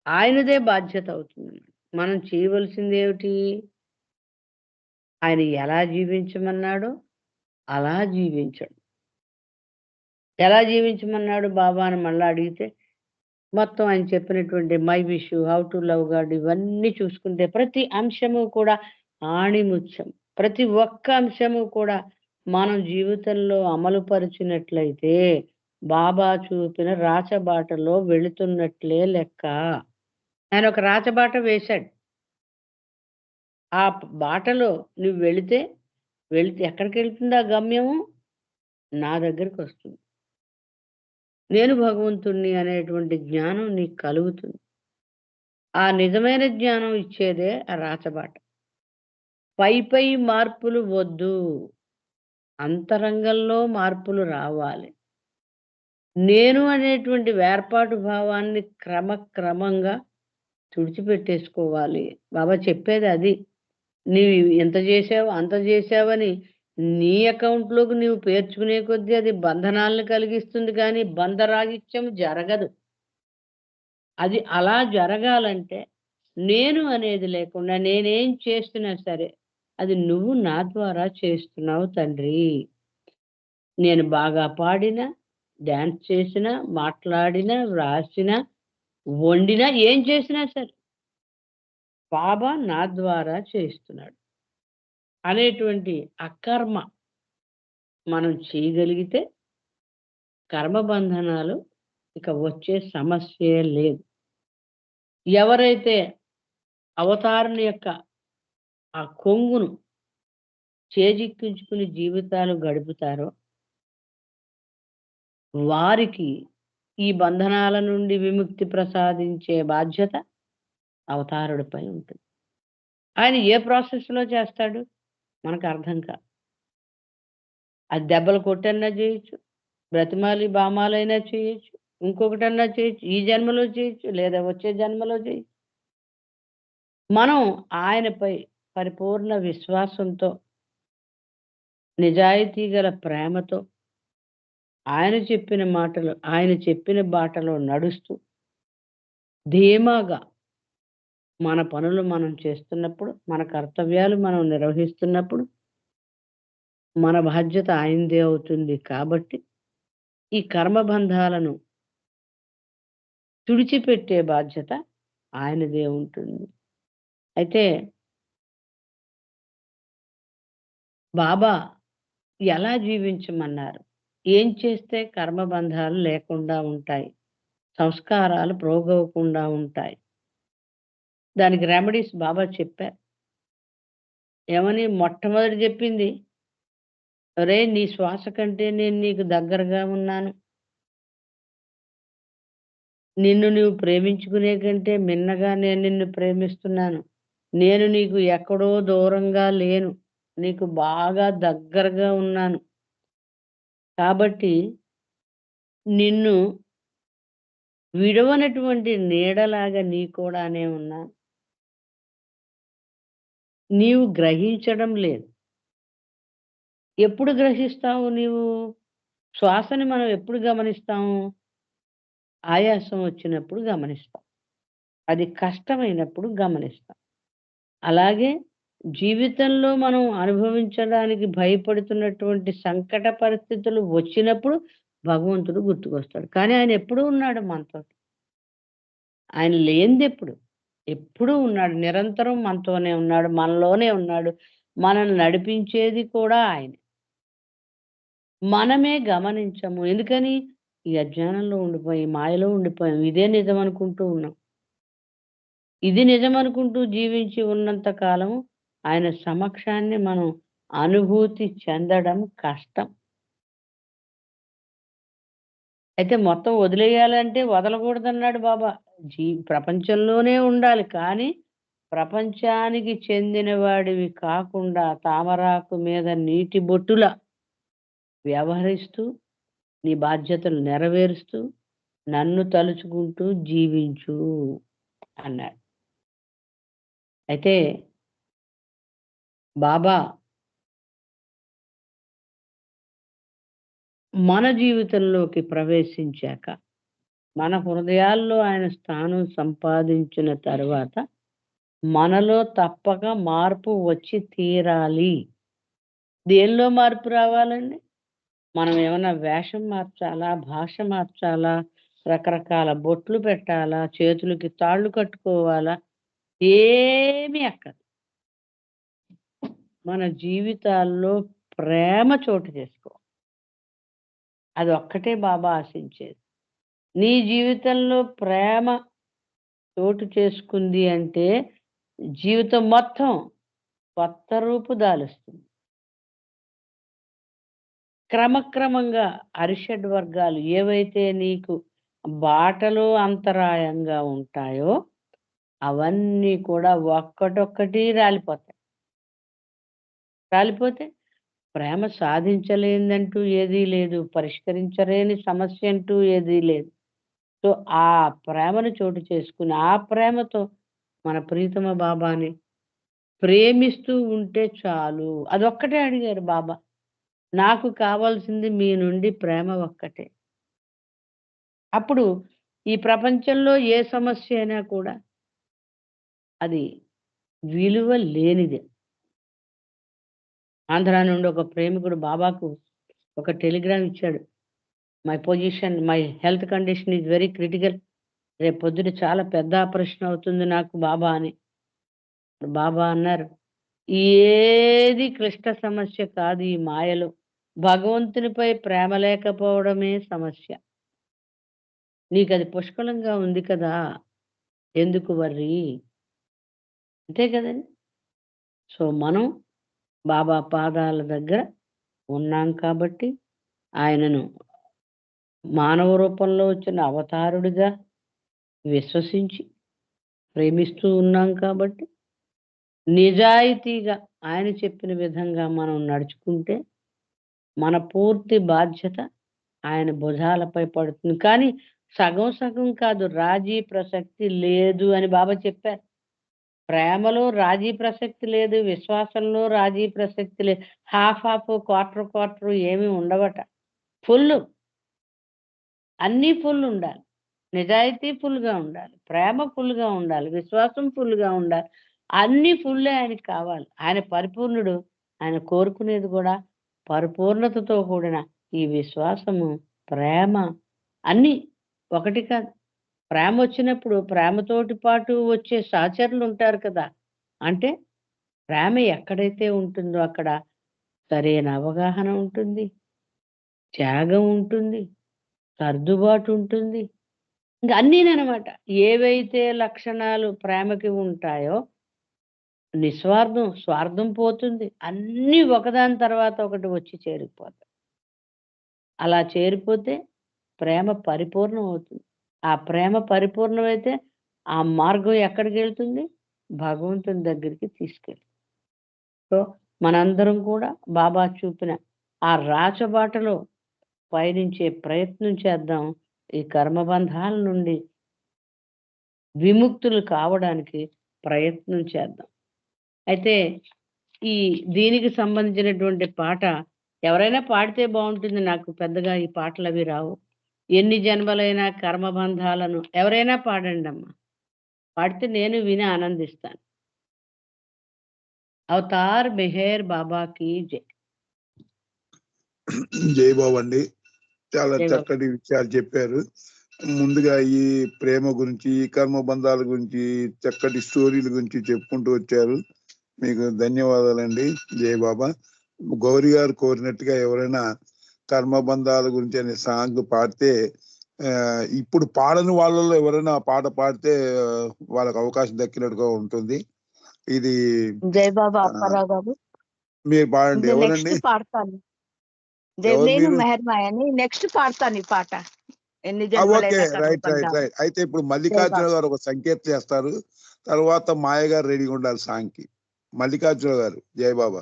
ఆయనదే బాధ్యత అవుతుంది. మనం చేయవలసిందేమిటి? ఆయన ఎలా జీవించమన్నాడో అలా జీవించడం. ఎలా జీవించమన్నాడు బాబా అని మళ్ళా అడిగితే, మొత్తం ఆయన చెప్పినటువంటి my wish you, how to love God ఇవన్నీ చూసుకుంటే ప్రతి అంశము కూడా ఆణిముత్యం. ప్రతి ఒక్క అంశము కూడా మనం జీవితంలో అమలు పరిచినట్లయితే బాబా చూపిన రాచబాటలో వెళుతున్నట్లే లెక్క. ఆయన ఒక రాచబాట వేశాడు. ఆ బాటలో నువ్వు వెళితే ఎక్కడికెళ్తుంది ఆ గమ్యము? నా దగ్గరికొస్తుంది. నేను భగవంతుడిని అనేటువంటి జ్ఞానం నీకు కలుగుతుంది. ఆ నిజమైన జ్ఞానం ఇచ్చేదే ఆ రాచబాట. పై మార్పులు వద్దు. అంతరంగంలో మార్పులు రావాలి. నేను అనేటువంటి వేర్పాటు భావాన్ని క్రమక్రమంగా తుడిచిపెట్టేసుకోవాలి. బాబా చెప్పేది అది. నీవు ఇంత చేశావు, అంత చేశావని నీ అకౌంట్‌లోకి నీవు పేర్చుకునే కొద్దీ అది బంధనాలను కలిగిస్తుంది కానీ బంధరాహిత్యం జరగదు. అది అలా జరగాలంటే నేను అనేది లేకుండా నేనేం చేస్తున్నా సరే అది నువ్వు నా ద్వారా చేస్తున్నావు తండ్రి. నేను బాగా పాడినా, డాన్స్ చేసినా, మాట్లాడినా, వ్రాసినా, వండినా ఏం చేసినా సరే బాబా నా ద్వారా చేస్తున్నాడు అనేటువంటి అకర్మ మనం చేయగలిగితే కర్మబంధనాలు ఇక వచ్చే సమస్యే లేదు. ఎవరైతే అవతారుని యొక్క ఆ కొంగును చేజిక్కించుకుని జీవితాలు గడుపుతారో వారికి ఈ బంధనాల నుండి విముక్తి ప్రసాదించే బాధ్యత అవతారుడిపై ఉంటుంది. ఆయన ఏ ప్రాసెస్‌లో చేస్తాడు మనకు అర్థం కాదు. అది దెబ్బలు కొట్టన్నా చేయొచ్చు, బ్రతిమాలి బామాలైనా చేయొచ్చు, ఇంకొకటన్నా చేయొచ్చు, ఈ జన్మలో చేయొచ్చు, లేదా వచ్చే జన్మలో చేయొచ్చు. మనం ఆయనపై పరిపూర్ణ విశ్వాసంతో, నిజాయితీ గల ప్రేమతో, ఆయన చెప్పిన మాటలు, ఆయన చెప్పిన బాటలో నడుస్తూ, ధీమాగా మన పనులు మనం చేస్తున్నప్పుడు, మన కర్తవ్యాలు మనం నిర్వహిస్తున్నప్పుడు, మన బాధ్యత ఆయనదే అవుతుంది కాబట్టి, ఈ కర్మబంధాలను తుడిచిపెట్టే బాధ్యత ఆయనదే ఉంటుంది. అయితే బాబా ఎలా జీవించమన్నారు? ఏం చేస్తే కర్మబంధాలు లేకుండా ఉంటాయి? సంస్కారాలు ప్రోగవకుండా ఉంటాయి. దానికి రెమెడీస్ బాబా చెప్పారు. ఏమని మొట్టమొదట చెప్పింది, "ఒరేయ్! నీ శ్వాస కంటే నేను నీకు దగ్గరగా ఉన్నాను. నిన్ను నీవు ప్రేమించుకునే కంటే మిన్నగా నేను నిన్ను ప్రేమిస్తున్నాను. నేను నీకు ఎక్కడో దూరంగా లేను. నీకు బాగా దగ్గరగా ఉన్నాను. కాబట్టి నిన్ను విడవనటువంటి నీడలాగా నీ కూడానే ఉన్నాను. నీవు గ్రహించడం లేదు. ఎప్పుడు గ్రహిస్తావు నీవు? శ్వాసని మనం ఎప్పుడు గమనిస్తాము? ఆయాసం వచ్చినప్పుడు గమనిస్తాం. అది కష్టమైనప్పుడు గమనిస్తాం. అలాగే జీవితంలో మనం అనుభవించడానికి భయపడుతున్నటువంటి సంకట పరిస్థితులు వచ్చినప్పుడు భగవంతుడు గుర్తుకొస్తాడు. కానీ ఆయన ఎప్పుడూ ఉన్నాడు మనతోటి. ఆయన లేనిదెప్పుడు? ఎప్పుడూ ఉన్నాడు. నిరంతరం మనతోనే ఉన్నాడు. మనలోనే ఉన్నాడు. మనల్ని నడిపించేది కూడా ఆయనే. మనమే గమనించము. ఎందుకని? ఈ అజ్ఞానంలో ఉండిపోయి, మాయలో ఉండిపోయాం. ఇదే నిజం అనుకుంటూ ఉన్నాం. ఇది నిజమనుకుంటూ జీవించి ఉన్నంత కాలం ఆయన సమక్షాన్ని మనం అనుభూతి చెందడం కష్టం. అయితే మొత్తం వదిలేయాలంటే వదలకూడదన్నాడు బాబా. ప్రపంచంలోనే ఉండాలి. కానీ ప్రపంచానికి చెందిన వాడివి కాకుండా తామరాకు మీద నీటి బొట్టులా వ్యవహరిస్తూ, నీ బాధ్యతలు నెరవేరుస్తూ, నన్ను తలుచుకుంటూ జీవించు అన్నాడు. అయితే బాబా మన జీవితంలోకి ప్రవేశించాక, మన హృదయాల్లో ఆయన స్థానం సంపాదించిన తరువాత, మనలో తప్పక మార్పు వచ్చి తీరాలి. దేనిలో మార్పు రావాలండి? మనం ఏమన్నా వేషం మార్చాలా, భాష మార్చాలా, రకరకాల బొట్లు పెట్టాలా, చేతులకి తాళ్ళు కట్టుకోవాలా, ఏమీ అక్కర్లేదు. మన జీవితాల్లో ప్రేమ చోటు చేసుకో. అదొక్కటే బాబా ఆశించేది. నీ జీవితంలో ప్రేమ చోటు చేసుకుంది అంటే, జీవితం మొత్తం కొత్త రూపు దాలుస్తుంది. క్రమక్రమంగా అరిషడ్ వర్గాలు ఏవైతే నీకు బాటలో అంతరాయంగా ఉంటాయో, అవన్నీ కూడా ఒక్కటొక్కటి రాలిపోతాయి. రాలిపోతే ప్రేమ సాధించలేనిదంటూ ఏదీ లేదు. పరిష్కరించలేని సమస్య అంటూ ఏదీ లేదు. సో, ఆ ప్రేమను చోటు చేసుకొని, ఆ ప్రేమతో మన ప్రీతమ బాబాని ప్రేమిస్తూ ఉంటే చాలు. అదొక్కటే అడిగారు బాబా. నాకు కావాల్సింది మీ నుండి ప్రేమ ఒక్కటే. అప్పుడు ఈ ప్రపంచంలో ఏ సమస్య అయినా కూడా అది విలువ లేనిదే. ఆంధ్ర నుండి ఒక ప్రేమికుడు బాబాకు ఒక టెలిగ్రామ్ ఇచ్చాడు. My health condition is very critical. రేపు పొద్దున చాలా పెద్ద ఆపరేషన్ అవుతుంది నాకు బాబా అని. బాబా అన్నారు, ఏది క్లిష్ట సమస్య కాదు ఈ మాయలో. భగవంతునిపై ప్రేమ లేకపోవడమే సమస్య. నీకది పుష్కలంగా ఉంది కదా! ఎందుకు వర్రీ? అంతే కదండీ! సో, మనం బాబా పాదాల దగ్గర ఉన్నాం కాబట్టి, ఆయనను మానవ రూపంలో వచ్చిన అవతారుడిగా విశ్వసించి, ప్రేమిస్తూ ఉన్నాం కాబట్టి, నిజాయితీగా ఆయన చెప్పిన విధంగా మనం నడుచుకుంటే, మన పూర్తి బాధ్యత ఆయన భుజాలపై పడుతుంది. కానీ సగం సగం కాదు, రాజీ ప్రసక్తి లేదు అని బాబా చెప్పారు. ప్రేమలో రాజీ ప్రసక్తి లేదు. విశ్వాసంలో రాజీ ప్రసక్తి లేదు. హాఫ్ హాఫ్, క్వార్టర్ క్వార్టర్ ఏమి ఉండవట. ఫుల్లు. అన్నీ ఫుల్ ఉండాలి. నిజాయితీ ఫుల్‌గా ఉండాలి. ప్రేమ ఫుల్‌గా ఉండాలి. విశ్వాసం ఫుల్‌గా ఉండాలి. అన్నీ ఫుల్లే ఆయనకి కావాలి. ఆయన పరిపూర్ణుడు. ఆయన కోరుకునేది గూడా పరిపూర్ణతతో కూడిన ఈ విశ్వాసము, ప్రేమ అన్నీ ఒకటి కాదు. ప్రేమొచ్చినప్పుడు ప్రేమతోటి పాటు వచ్చే సహచరులుంటారు కదా! అంటే ప్రేమ ఎక్కడైతే ఉంటుందో అక్కడ సరైన అవగాహన ఉంటుంది. త్యాగం ఉంటుంది. సర్దుబాటు ఉంటుంది. ఇంక అన్నీననమాట. ఏవైతే లక్షణాలు ప్రేమకి ఉంటాయో, నిస్వార్థం, స్వార్థం పోతుంది. అన్నీ ఒకదాని తర్వాత ఒకటి వచ్చి చేరిపోతాయి. అలా చేరిపోతే ప్రేమ పరిపూర్ణం అవుతుంది. ఆ ప్రేమ పరిపూర్ణమైతే ఆ మార్గం ఎక్కడికెళ్తుంది? భగవంతుని దగ్గరికి తీసుకెళ్తుంది. సో, మనందరం కూడా బాబా చూపిన ఆ రాచబాటలో పయనించే ప్రయత్నం చేద్దాం. ఈ కర్మబంధాల నుండి విముక్తులు కావడానికి ప్రయత్నం చేద్దాం. అయితే ఈ దీనికి సంబంధించినటువంటి పాట ఎవరైనా పాడితే బావుంటుంది. నాకు పెద్దగా ఈ పాటలవి రావు. ఎన్ని జన్మలైన కర్మబంధాలను ఎవరైనా పాడండమ్మా. పాడితే నేను విని ఆనందిస్తాను. 'అవతార్ మెహర్ బాబా కీ జై'. జై బాబు అండి. చాలా జై బాబా. చక్కటి విషయాలు చెప్పారు. ముందుగా ఈ ప్రేమ గురించి, ఈ కర్మ బంధాల గురించి, చక్కటి స్టోరీల గురించి చెప్పుకుంటూ వచ్చారు. మీకు ధన్యవాదాలండి. జై బాబా. గౌరి గారు కోరినట్టుగా ఎవరైనా కర్మబంధాల గురించి అనే సాంగ్ పాడితే, ఇప్పుడు పాడని వాళ్ళలో ఎవరైనా ఆ పాట పాడితే వాళ్ళకి అవకాశం దక్కినట్టుగా ఉంటుంది. ఇది జై బాబా ఆ, అప్పారావు గారు. మీరు పాడండి. నేను ఎవరండి? నెక్స్ట్ పాడతాను. ఎవరు నేను మీరు? మెహర్మాయ్ అని నెక్స్ట్ పాడతాను ఈ పాట. ఎన్ని ఓకే, జన్మలైన రైట్ రైట్ కర్మబంధాలు. రైట్. అయితే ఇప్పుడు జై మల్లికార్జున బాబా. గారు ఒక సంకేతం చేస్తారు. తర్వాత మాయ గారు రెడీగా ఉండాలి సాంగ్ కి. మల్లికార్జున గారు జై బాబా.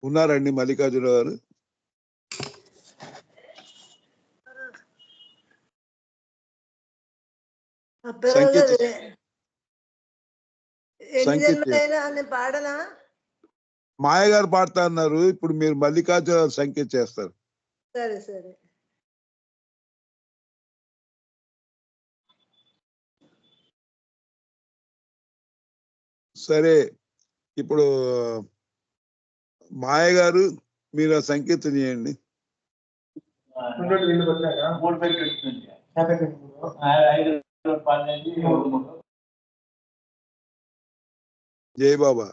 ఉన్నారండి మల్లికార్జున గారు? అప్పారావు గారు ఎన్ని సంకేత్ జన్మలైనా అని పాడనా? మాయ గారు పాడుతా అన్నారు. ఇప్పుడు మీరు మల్లికార్జున గారు సంకేత్ చేస్తారు. సరే సరే. సరే, ఇప్పుడు మాయ గారు మీరు ఆ సంకేతం చేయండి. జై బాబా.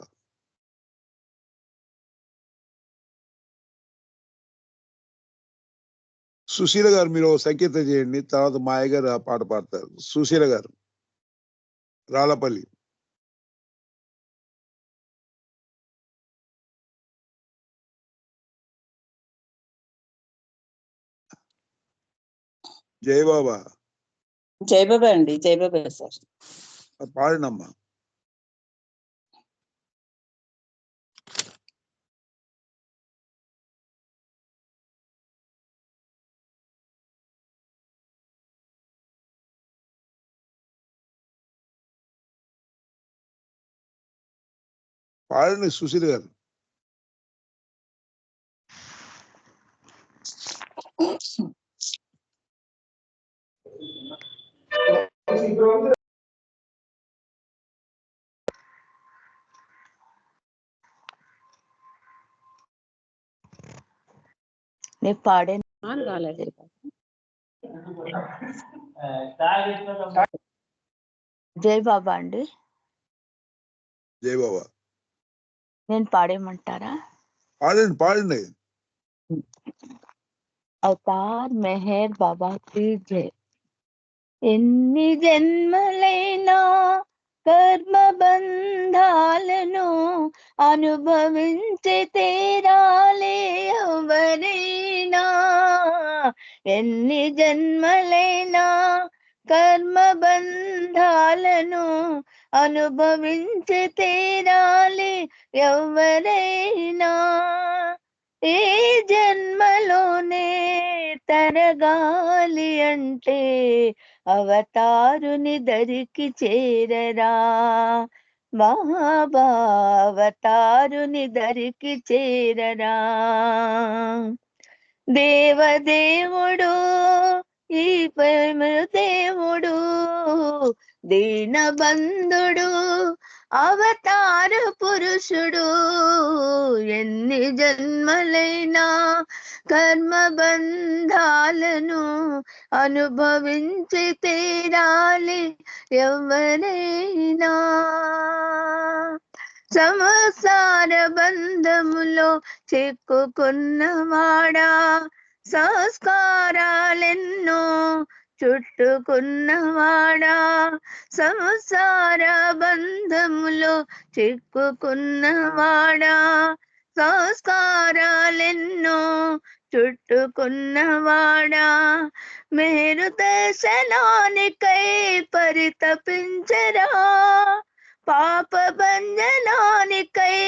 సుశీల గారు మీరు సంకేతం చేయండి, తర్వాత మాయ గారు ఆ పాట పాడతారు. సుశీల గారు రాళ్ళపల్లి. జై బాబా. జై బాబా అండి. జై బాబా సార్. పాడినమ్మా. పాడండి సుశీల గారు. నేను పాడే రాలేదు. జై బాబా అండి. జై బాబా. నేను పాడేయమంటారా? పాడండి పాడండి. అవతార్ మెహర్ బాబా की जय. ఎన్ని జన్మలైనా కర్మ బంధాలను అనుభవించి తీరాలే ఎవరైనా. ఎన్ని జన్మలైనా కర్మ బంధాలను అనుభవించి తీరాలి ఎవరైనా. ఈ జన్మలోనే తరగాలి అంటే అవతారుని దరికి చేరరా బాబా, అవతారుని దరికి చేరరా. దేవదేవుడు ఈ ప్రేమ దేవుడు, దీనబంధుడు అవతార పురుషుడు. ఎన్ని జన్మలైనా కర్మ బంధాలను అనుభవించి తీరాలి ఎవరైనా. సంసార బంధములో చిక్కుకున్నవాడా, సంస్కారాలెన్నో చుట్టుకున్నవాడా, సంసార బంధములో చిక్కుకున్నవాడా, సంస్కారాలెన్నో చుట్టుకున్నవాడా, మేరు దర్శనానికై పరితపించరా, పాప భంజనానికై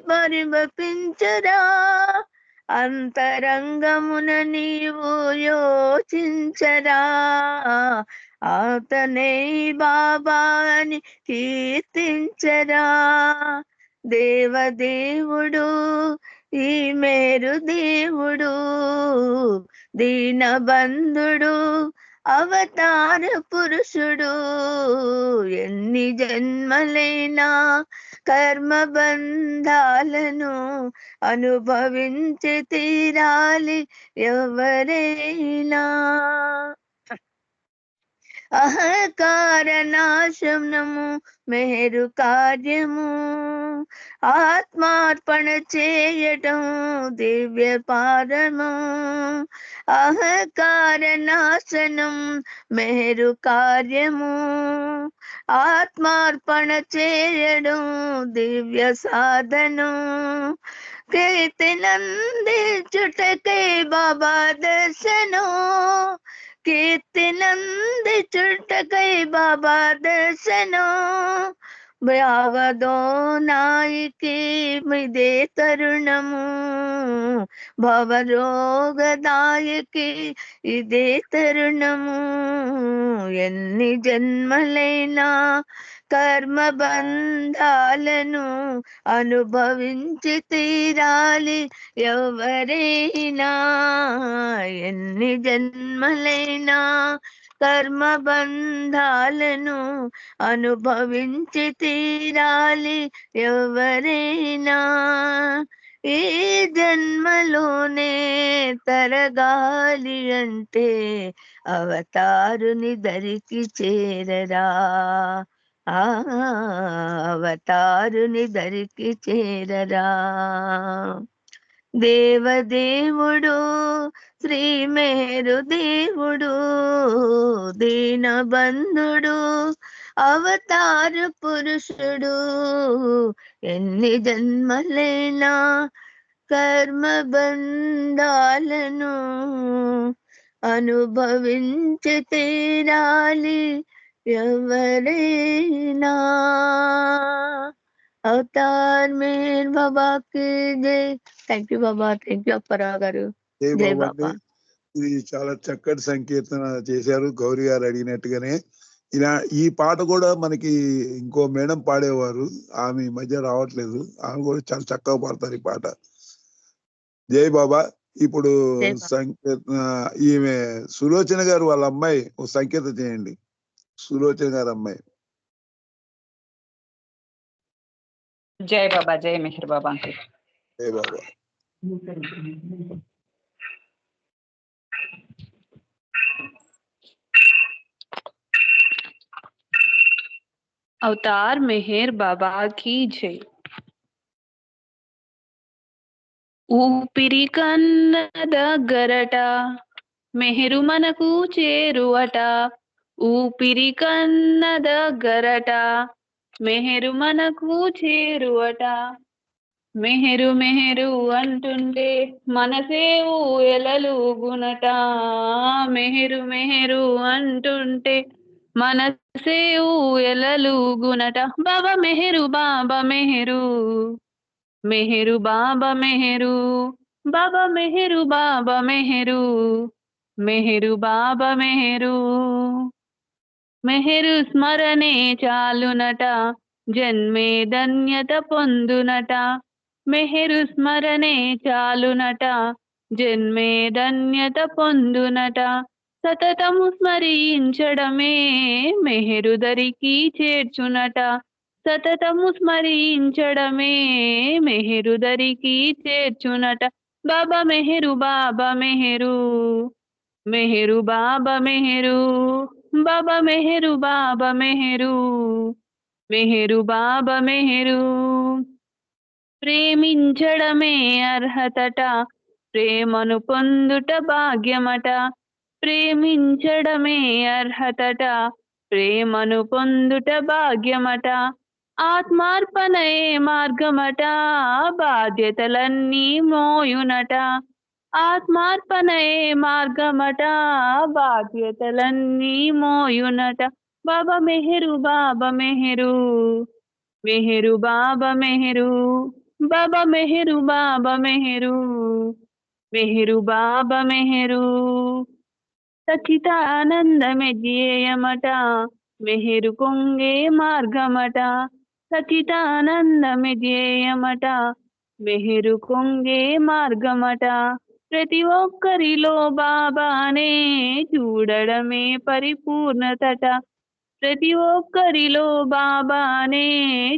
పరిమపించరా. అంతరంగమున నీవు యోచించరా, అతనే బాబా అని కీర్తించరా. దేవదేవుడు ఈ మేరు దేవుడు, దీనబంధుడు అవతార పురుషుడు. ఎన్ని జన్మలైనా కర్మ బంధాలను అనుభవించి తీరాలి ఎవరైనా. అహంకార నాశనము మెహరు కార్యము, ఆత్మార్పణ చేయటం దివ్య పాదము. అహంకార నాశనం మెహరు కార్యము, ఆత్మార్పణ చేయడం దివ్య సాధనం. కీర్తినందించుటకై బాబా దర్శనం, కీర్తినందించుటకై బాబా దర్శనం. భావదో నాయకి మిదే తరుణము, భవరోగదాయకి ఇదే తరుణము. ఎన్ని జన్మలైనా కర్మ బంధాలను అనుభవించి తీరాలి ఎవరైనా. ఎన్ని జన్మలైనా కర్మ బంధాలను అనుభవించి తీరాలి ఎవరైనా. ఈ జన్మలోనే తరగాలి అంటే అవతారుని దరికి చేరరా. ఆ అవతారుని దరికి చేరరా. దేవదేవుడు శ్రీ మేరు దేవుడు దీనబంధుడు అవతార పురుషుడు. ఎన్ని జన్మలైనా కర్మ బంధాలను అనుభవించి తీరాలి ఎవరైనా. అవతార్ మేర్ బాబా కి జై. Thank you Baba. Thank you Apparao గారు. జై జై బాబా బాబా. అండి. ఇది చాలా చక్కటి సంకీర్తన చేశారు గౌరీ గారు అడిగినట్టుగానే. ఇలా ఈ పాట కూడా మనకి ఇంకో మేడం పాడేవారు, ఆమె ఈ మధ్య రావట్లేదు, ఆమె కూడా చాలా చక్కగా పాడతారు ఈ పాట. జై బాబా. ఇప్పుడు జై బాబా. సంకీర్తన ఈమె సులోచన గారు వాళ్ళ అమ్మాయి ఒక సంకీర్తన చేయండి. సులోచన గారు అమ్మాయి. జై బాబా. జై మెహర్ బాబా అంకుల్. జై బాబా. అవతార్ మెహర్ బాబా की जय. ఊపిరి కన్న దగ్గరట మెహరు మనకు చేరువట. ఊపిరి కన్న దగ్గరట మెహరు మనకు చేరువట. మెహరు మెహరు అంటుంటే మనసే ఊయలలుగునట. మెహరు మెహరు అంటుంటే మనసే ఊయలలుగునట. బాబా మెహరు బాబా మెహరు మెహరు బాబా మెహరు బాబా మెహరు బాబా మెహరు మెహరు బాబా మెహరు. మెహరు స్మరణే చాలునట జన్మే ధన్యత పొందునట. మెహరు స్మరణే చాలునట జన్మే ధన్యత పొందునట. సతతము స్మరించడమే మెహరు దరికి చేర్చునట. సతతము స్మరించడమే మెహరు దరికి చేర్చునట. బాబా మెహరు బాబా మెహరు మెహరు బాబా మెహరు బాబా మెహరు బాబా మెహరు మెహరు బాబా మెహరు. ప్రేమించడమే అర్హతట ప్రేమను పొందుట భాగ్యమట. ప్రేమించడమే అర్హతట ప్రేమను పొందుట భాగ్యమట. ఆత్మార్పణయే మార్గమట బాధ్యతలన్నీ మోయునట. ఆత్మార్పణయే మార్గమట బాధ్యతలన్నీ మోయునట. బాబా మెహరు బాబా మెహరు మెహరు బాబా మెహరు బాబా మెహరు బాబా మెహరు మెహరు బాబా మెహరు. సచితానందమే ధ్యేయమట మెహరు కొంగే మార్గమట. సచితానందమే ధ్యేయమట మెహరు కొంగే మార్గమట. ప్రతి ఒక్కరిలో బాబానే చూడడమే పరిపూర్ణతట. ప్రతి ఒక్కరిలో బాబానే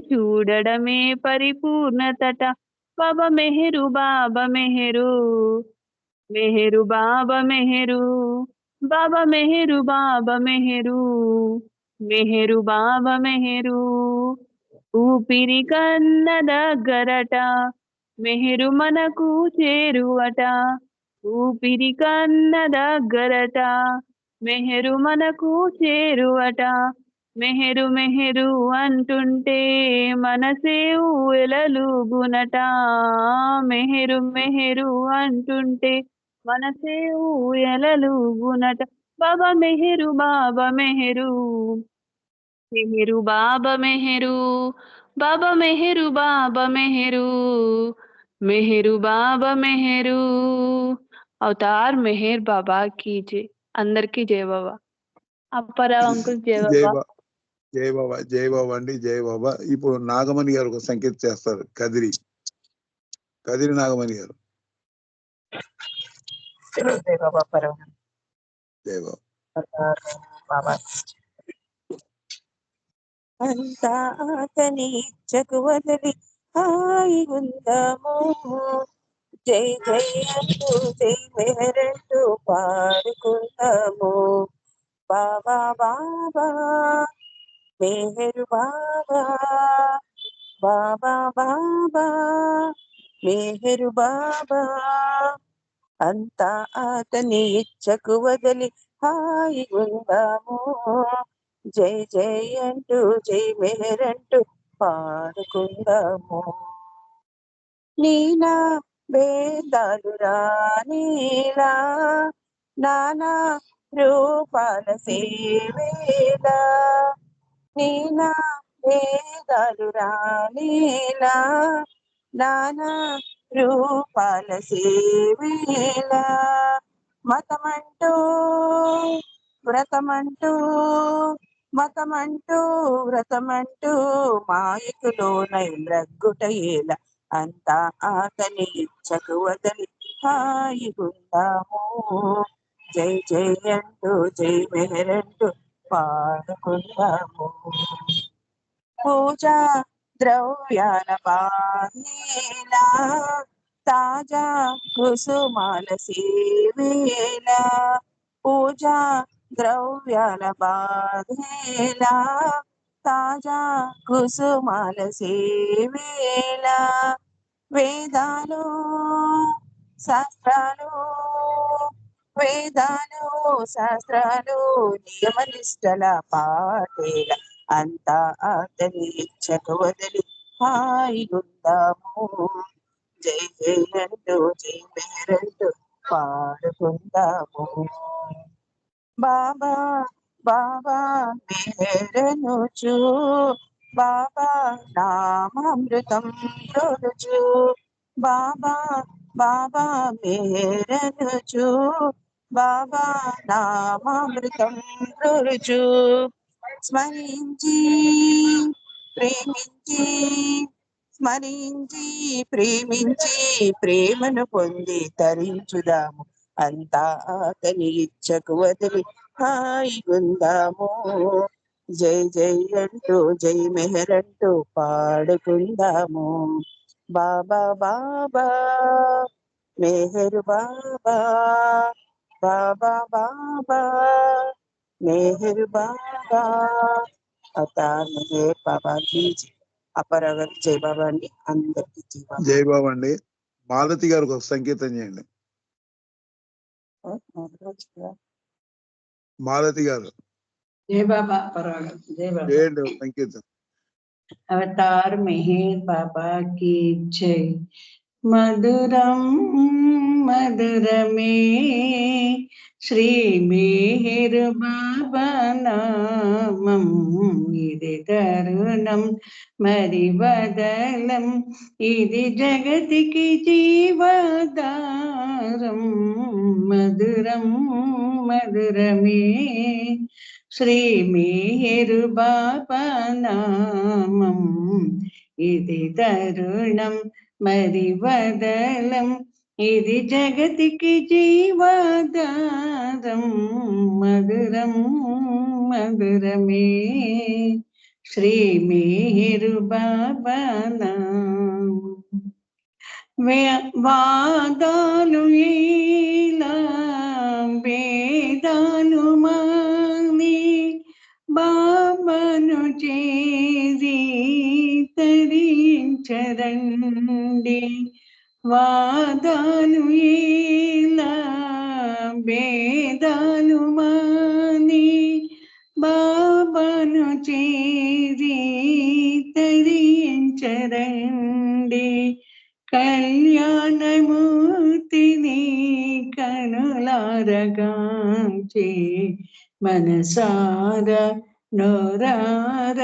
చూడడమే పరిపూర్ణతట. బాబా మెహరు బాబా మెహరు మెహరు బాబా మెహరు బాబా మెహరు బాబా మెహరు మెహరు బాబా మెహరు. ఊపిరి కన్న దగ్గరట మెహరు మనకు చేరువట. ఊపిరి కన్న దగ్గరట మెహరు మనకు చేరువట. మెహరు మెహరు అంటుంటే మనసే ఊయలలుగునట. మెహరు మెహరు అంటుంటే మనసే ఊయలలుగునట. బాబా మెహరు బాబా మెహరు మెహరు బాబా మెహరు బాబా మెహరు బాబా మెహరు మెహరు బాబా మెహరు. అవతార్ మెహర్ బాబా की जय. అందరికీ జై బాబా. అప్పారావు అంకుల్ జై జై బాబా. బాబా. జై బాబా. జై బాబా అండి. జై బాబా. ఇప్పుడు నాగమణి గారు ఒక సంకేతం చేస్తారు. కదిరి నాగమణి గారు. జై బాబా అప్పారావు. జై బాబా. బాబా అంతా అతని ఇచ్చకు వదిలి హాయి ఉందాము జై జై అంటూ జై మెహరంటూ పాడుకుందాము బాబా బాబా మెహరు బాబా బాబా బాబా మెహరు బాబా అంతా అతని ఇచ్చకు వదిలి హాయి ఉందాము జై జై అంటూ జై మెహరంటూ పాడుకుందాము నీలా వేదాలు నీలా నానా రూపాల సేవేలా నీలా వేదాలు నీలా నానా రూపాల సేవేలా మతమంటూ వ్రతమంటూ మతమంటూ వ్రతమంటూ మాయకులోనై మ్రగ్గుటయేల అంతా ఆతని ఇచ్చకు వదలి హాయిగుందాము జై జై అంటూ జై మెహరంటూ పాడుకుందాము పూజా ద్రవ్యాల బాహేలా తాజా కుసుమాల సేవేలా పూజా ద్రవ్యాల బాధేలా తాజా కుసుమాల సేవేలా వేదాలు శాస్త్రాలు వేదాలు శాస్త్రాలు నియమనిష్టల పాటేల అంతా అతని ఇచ్చకు వదిలి హాయిగుందాము జై జై అంటూ జై మెహరంటూ పాడుకుందాము బాబా బాబా మెహరనుచు బాబా నామామృతం రుచు బాబా బాబా మెహరనుచు బాబా నామామృతం రుచు స్మరించి ప్రేమించి స్మరించి ప్రేమించి ప్రేమను పొంది తరించుదాము అంతా అతని ఇచ్చకు వదిలి హాయిగుందాము జై జై అంటూ జై మెహరంటూ పాడుకుందాము బాబా బాబా మెహరు బాబా బాబా బాబా మెహరు బాబా అతా మెహర్ బాబా की అపరగతి జై బాబా అండి అందరికీ జై బాబా అండి. మాలతి గారికి ఒక సంకేతం చేయండి. మాలతి గారు जय बाबा पराग जय बाबा చేయండి ఒక సంకేతం. अवतार मेहर बाबा की जय मधुरम मधुरमे श्री मेहर बाबा नामं इदि तरुणं मरि बदलं इदि जगतिकी जीवदारं मधुरं मधुरमे श्री मेहर बाबा नामं इदि तरुणं मरि बदलं इदि जगतिकी जीवदारं मधुरं मधुरमे श्री मेहर बाबा नामं వాదాలు ఇలా వేదాలు మాని బాబాను చేరి తరించరండి వాదాలు ఇలా వేదాలు మాని బాబాను చేరి తరించరండి కళ్యాణమూర్తిని కనులారగాంచి మనసార నోరార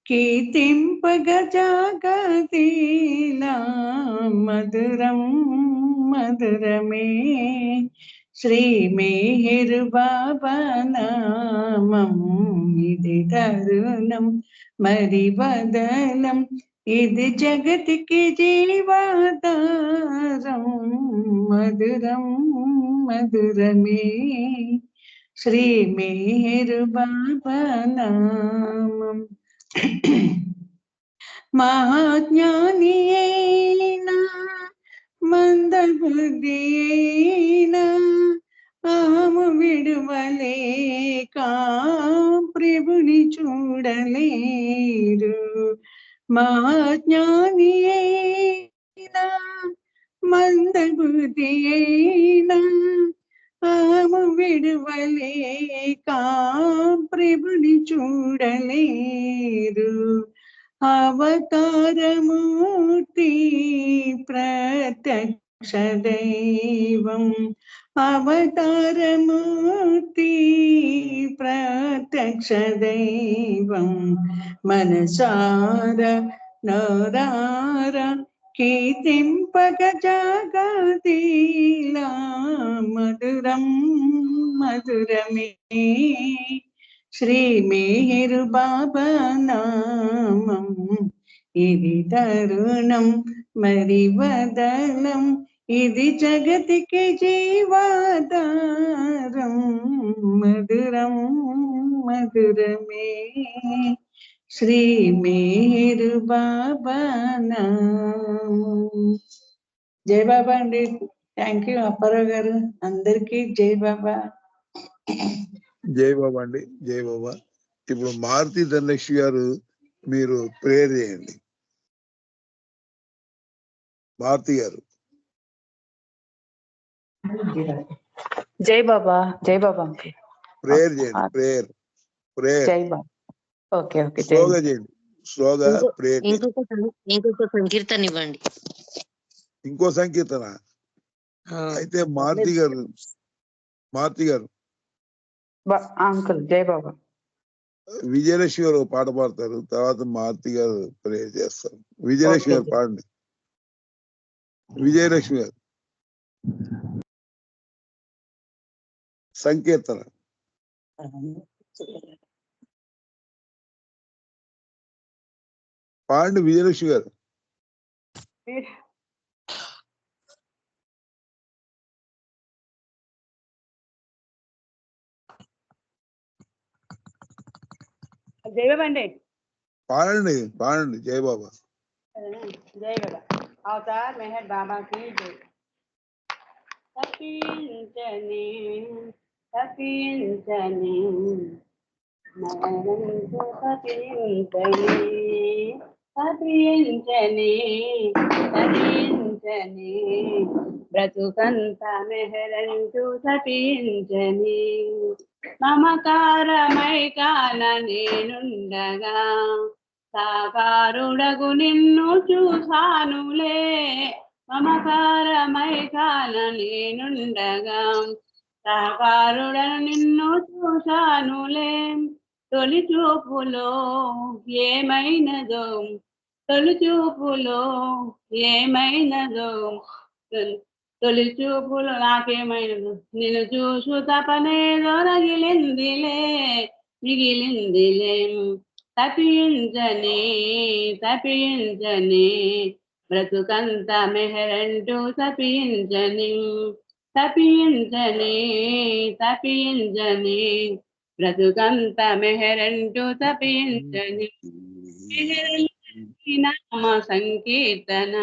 కీర్తింపగ జగతిలా మధురం మధురమే శ్రీ మెహర్ బాబా నామం ఇది తరుణం మరి బదలం ఇది జగతికి జీవాధారం మధురం మధురమే శ్రీ మేరు బాబా నామం మహాజ్ఞాని అయినా మందబుద్ధి అయినా అహము విడువలేక ప్రభుని చూడలేరు. మహాజ్ఞాని అయినా మందబుద్ధి అయినా అహము విడువలేక ప్రభుని చూడలేరు. అవతారమూర్తి ప్రత్యక్ష దైవం, అవతారమూర్తి ప్రత్యక్ష దైవం, మనసార నరార కీర్తింపక జగదీలా మధురం మధురమే. శ్రీ మేరు బాబా నామం ఇది తరుణం మరి వదనం, ఇది జగతికి జీవాధారం, మధురం మధురమే. శ్రీ మేరు బాబా నామం. జై బాబా అండి. థ్యాంక్ యూ అప్పారావు గారు. అందరికీ జై బాబా. జై బాబా అండి. జై బాబా. ఇప్పుడు మారుతి ధనలక్ష్మి గారు మీరు ప్రేయర్ చేయండి. మారుతి గారు జై బాబా. జై బాబా అంకుల్. ప్రేయర్ చేయండి. ప్రేయర్ ప్రేయర్ జై బాబా. Okay okay. జై స్లోగా చేయండి. స్లోగా ప్రేయర్. ఇంకొక సంకీర్తన ఇవ్వండి. ఇంకో సంకీర్తన అయితే మారుతి గారు. మారుతి గారు అంకుల్. జై బాబా. విజయలక్ష్మి గారు పాట పాడతారు, తర్వాత మారుతి గారు ప్రేయర్ చేస్తారు. విజయలక్ష్మి గారు పాడండి. విజయలక్ష్మి గారు సంకీర్తన. పాడండి విజయలక్ష్మి గారు. జై బాబా అండి. పాడండి పాడండి. జై బాబా. జై బాబా. అవతార్ మెహర్ బాబా की जय. తపించని తపించని మరణంతో తపించని తపించని తపించని బ్రతుకంత మెహరంటూ తపించని మమకారమై కాన నేనుండగా సాకారుడగు నిన్ను చూసానులే. మమకారమై కాన నేనుండగా సాకారుడను నిన్ను చూసానులే. తొలి చూపులో ఏమైనదో తొలి చూపులో ఏమైనదో తొలి చూపులో నాకేమైనదో నిన్ను చూసు తపనేదో రగిలిందిలే మిగిలిందిలే. తపించని తపించని బ్రతుకంత మెహరంటూ తపించని తపించని తపించని బ్రతుకంత మెహరంటూ తపించని. నామ సంకీర్తన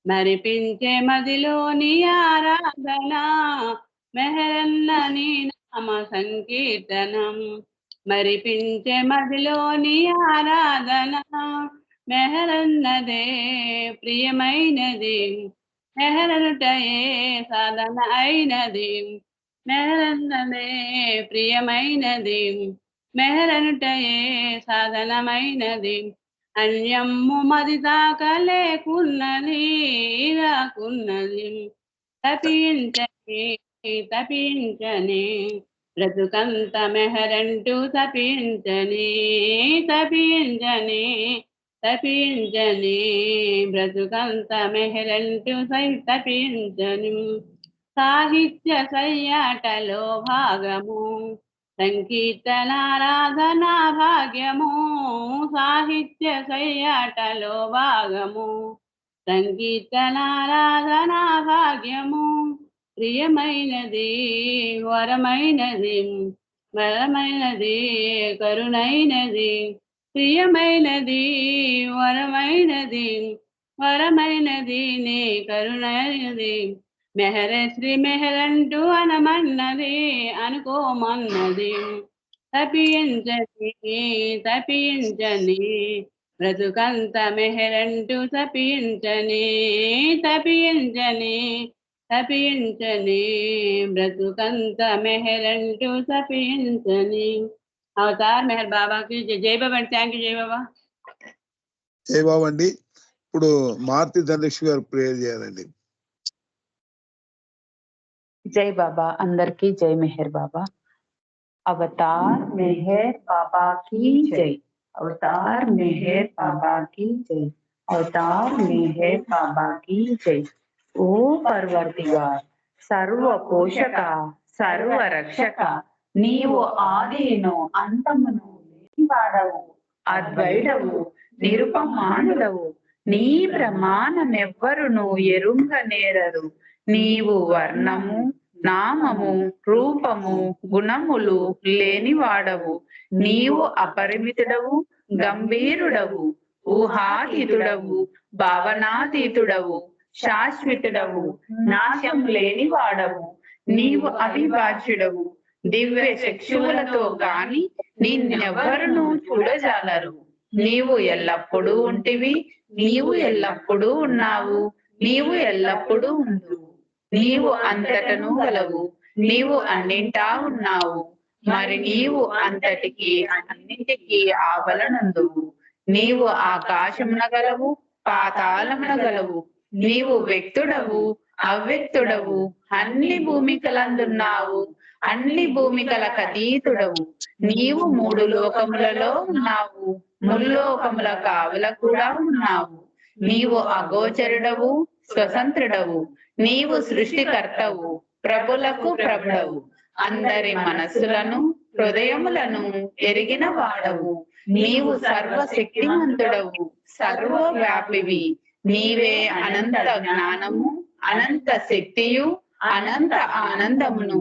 మరిపించే మదిలోని ఆరాధన. మెహరన్న నీ నామ సంకీర్తనం మరిపించే మదిలోని ఆరాధన. మెహరన్నదే ప్రియమైనది మెహరనుటయే సాధన అయినది. మెహరన్నదే ప్రియమైనది మెహరనుటయే సాధనమైనది. అన్యమ్ము మది తాకలేకున్నది రాకున్నది. తపించని తపించని బ్రతుకంత మెహరంటూ తపించని తపించని తపించని బ్రతుకంత మెహరంటూ తపించని. సాహిత్య సయ్యాటలో భాగము సంకీర్తనారాధనా భాగ్యము. సాహిత్య సయ్యాటలో భాగము సంకీర్తనారాధనా భాగ్యము. ప్రియమైనది వరమైనది బలమైనది కరుణైనది ప్రియమైనది వరమైనది వరమైనది నీ కరుణైనది మెహర శ్రీ మెహరంటూ అనమన్నది అనుకోమన్నది తప్పించని బ్రతుకంత మెహరంటూ తప్పించని బ్రతుకంత మెహరంటూ తప్పించని. అవతార్ మెహర్ బాబాకి జై బాబా అండి. థ్యాంక్ యూ జై బాబా. జై బాబా అండి. ఇప్పుడు మారుతి ధనలక్ష్మి గారు ప్రేయర్ చేయాలండి. జై బాబా. అందరికీ జై మెహర్ బాబా. అవతార్ మెహర్ బాబా की जय. अवतार मेहर बाबा की जय. अवतार मेहर बाबा की जय. ओ परवरदिगार सर्व पोषक सर्व रक्षक నీవు ఆదిను అంతమును లేనివాడవు అద్వైడవు నిరుపమానుడవు నీ ప్రమాణమెవ్వరును ఎరుంగనేరరు. నీవు వర్ణము నామము రూపము గుణములు లేనివాడవు. నీవు అపరిమితుడవు గంభీరుడవు ఊహాతీతుడవు భావనాతీతుడవు శాశ్వతుడవు నాశం లేనివాడవు. నీవు అవిభాజ్యుడవు దివ్య చక్షువులతో గాని నిన్నెవ్వరును చూడజాలరు. నీవు ఎల్లప్పుడూ ఉంటివి నీవు ఎల్లప్పుడూ ఉన్నావు నీవు ఎల్లప్పుడూ ఉండు. నీవు అంతటను గలవు నీవు అన్నింటా ఉన్నావు మరి నీవు అంతటికి అన్నింటికి ఆవలనందువు. నీవు ఆకాశమున గలవు పాతాళమున గలవు. నీవు వ్యక్తుడవు అవ్యక్తుడవు అన్ని భూమికలందున్నావు అన్ని భూమికలకు అతీతుడవు. నీవు మూడు లోకములలో ఉన్నావు ముల్లోకముల కావల కూడా ఉన్నావు. నీవు అగోచరుడవు స్వతంత్రుడవు. నీవు సృష్టికర్తవు ప్రభులకు ప్రభుడవు. అందరి మనస్సులను హృదయములను ఎరిగిన వాడవు. నీవు సర్వశక్తిమంతుడవు సర్వవ్యాపివి. నీవే అనంత జ్ఞానము అనంత శక్తియు అనంత ఆనందమును.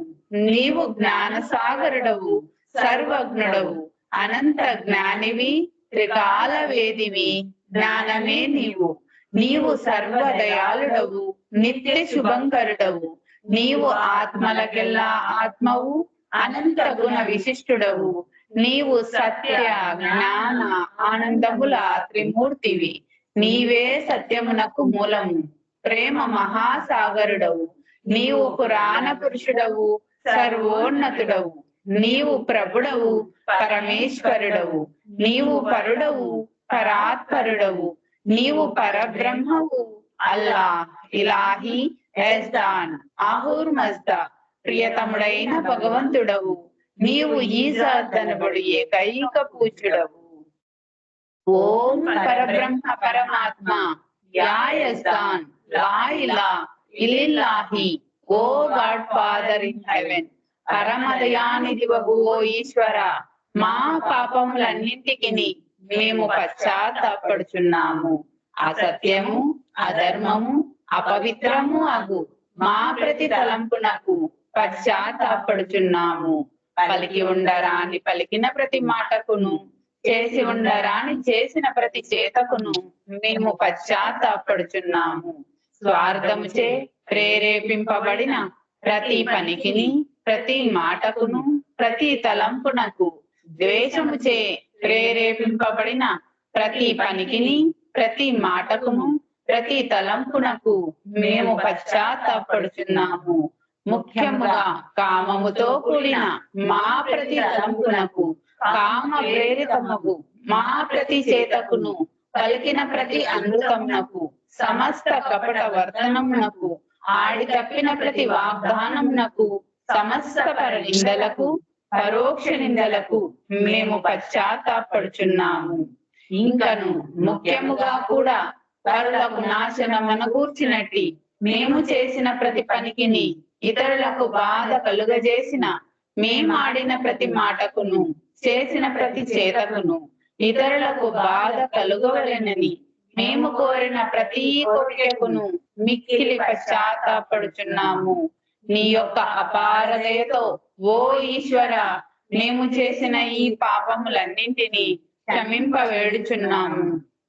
నీవు జ్ఞాన సాగరుడవు సర్వజ్ఞుడవు అనంత జ్ఞానివి త్రికాల వేదివి. జ్ఞానమే నీవు. నీవు సర్వదయాళుడవు నిత్య శుభంకరుడవు. నీవు ఆత్మలకెల్లా ఆత్మవు అనంత గుణ విశిష్టుడవు. నీవు సత్య జ్ఞాన ఆనందముల త్రిమూర్తివి. నీవే సత్యమునకు మూలము ప్రేమ మహాసాగరుడవు. నీవు పురాణ పురుషుడవు సర్వోన్నతుడవు. నీవు ప్రభుడవు పరమేశ్వరుడవు. నీవు పరుడవు పరాత్పరుడవు. నీవు పరబ్రహ్మవు అల్లా ఇలాహి ఎస్దాన్ ఆహుర్ మజ్దా ప్రియతముడైన భగవంతుడవు. నీవు ఈజాద్దనబడు ఏకైక పూజ్యుడవు. ఓం పరబ్రహ్మ పరమాత్మ యా యస్దాన్ లా ఇలా ఇల్లాహి ఓ గాడ్ ఫాదర్ ఇన్ హెవెన్. పరమదయానిధివగు ఓ ఈశ్వర మా పాపములన్నింటికి మేము పశ్చాత్తాపడుచున్నాము. అసత్యము అధర్మము అపవిత్రము అగు మా ప్రతి తలంపునకు పశ్చాత్తాపడుచున్నాము. పలికి ఉండరాని పలికిన ప్రతి మాటకును చేసి ఉండరాని చేసిన ప్రతి చేతకును మేము పశ్చాత్తాపడుచున్నాము. స్వార్థముచే ప్రేరేపింపబడిన ప్రతి పనికిని ప్రతి మాటకును ప్రతి తలంపునకు ద్వేషముచే ప్రేరేపింపబడిన ప్రతి పనికిని ప్రతి మాటకును ప్రతి తలంపునకు మేము పశ్చాత్తాపడుచున్నాము. ముఖ్యముగా కామముతో కూడిన మా ప్రతి తలంపునకు కామ ప్రేరితముకు మా ప్రతి చేతకును పలికిన ప్రతి అమృతమునకు సమస్త కపట వర్తనమునకు ఆడి తప్పిన ప్రతి వాగ్దానమునకు సమస్త పరనిందలకు పరోక్ష నిందలకు మేము పశ్చాత్తాపడుచున్నాము. ఇంకను ముఖ్యముగా కూడా పరులకు నాశనమును గూర్చినట్టి మేము చేసిన ప్రతి పనికిని ఇతరులకు బాధ కలుగజేసిన మేమాడిన ప్రతి మాటకును చేసిన ప్రతి చేతకును ఇతరులకు బాధ కలుగవలెనని మేము కోరిన ప్రతి కోరికకును మిక్కిలి పశ్చాత్తాపడుచున్నాము. నీ యొక్క అపార దయతో ఓ ఈశ్వర మేము చేసిన ఈ పాపములన్నింటినీ క్షమింప వేడుచున్నాము.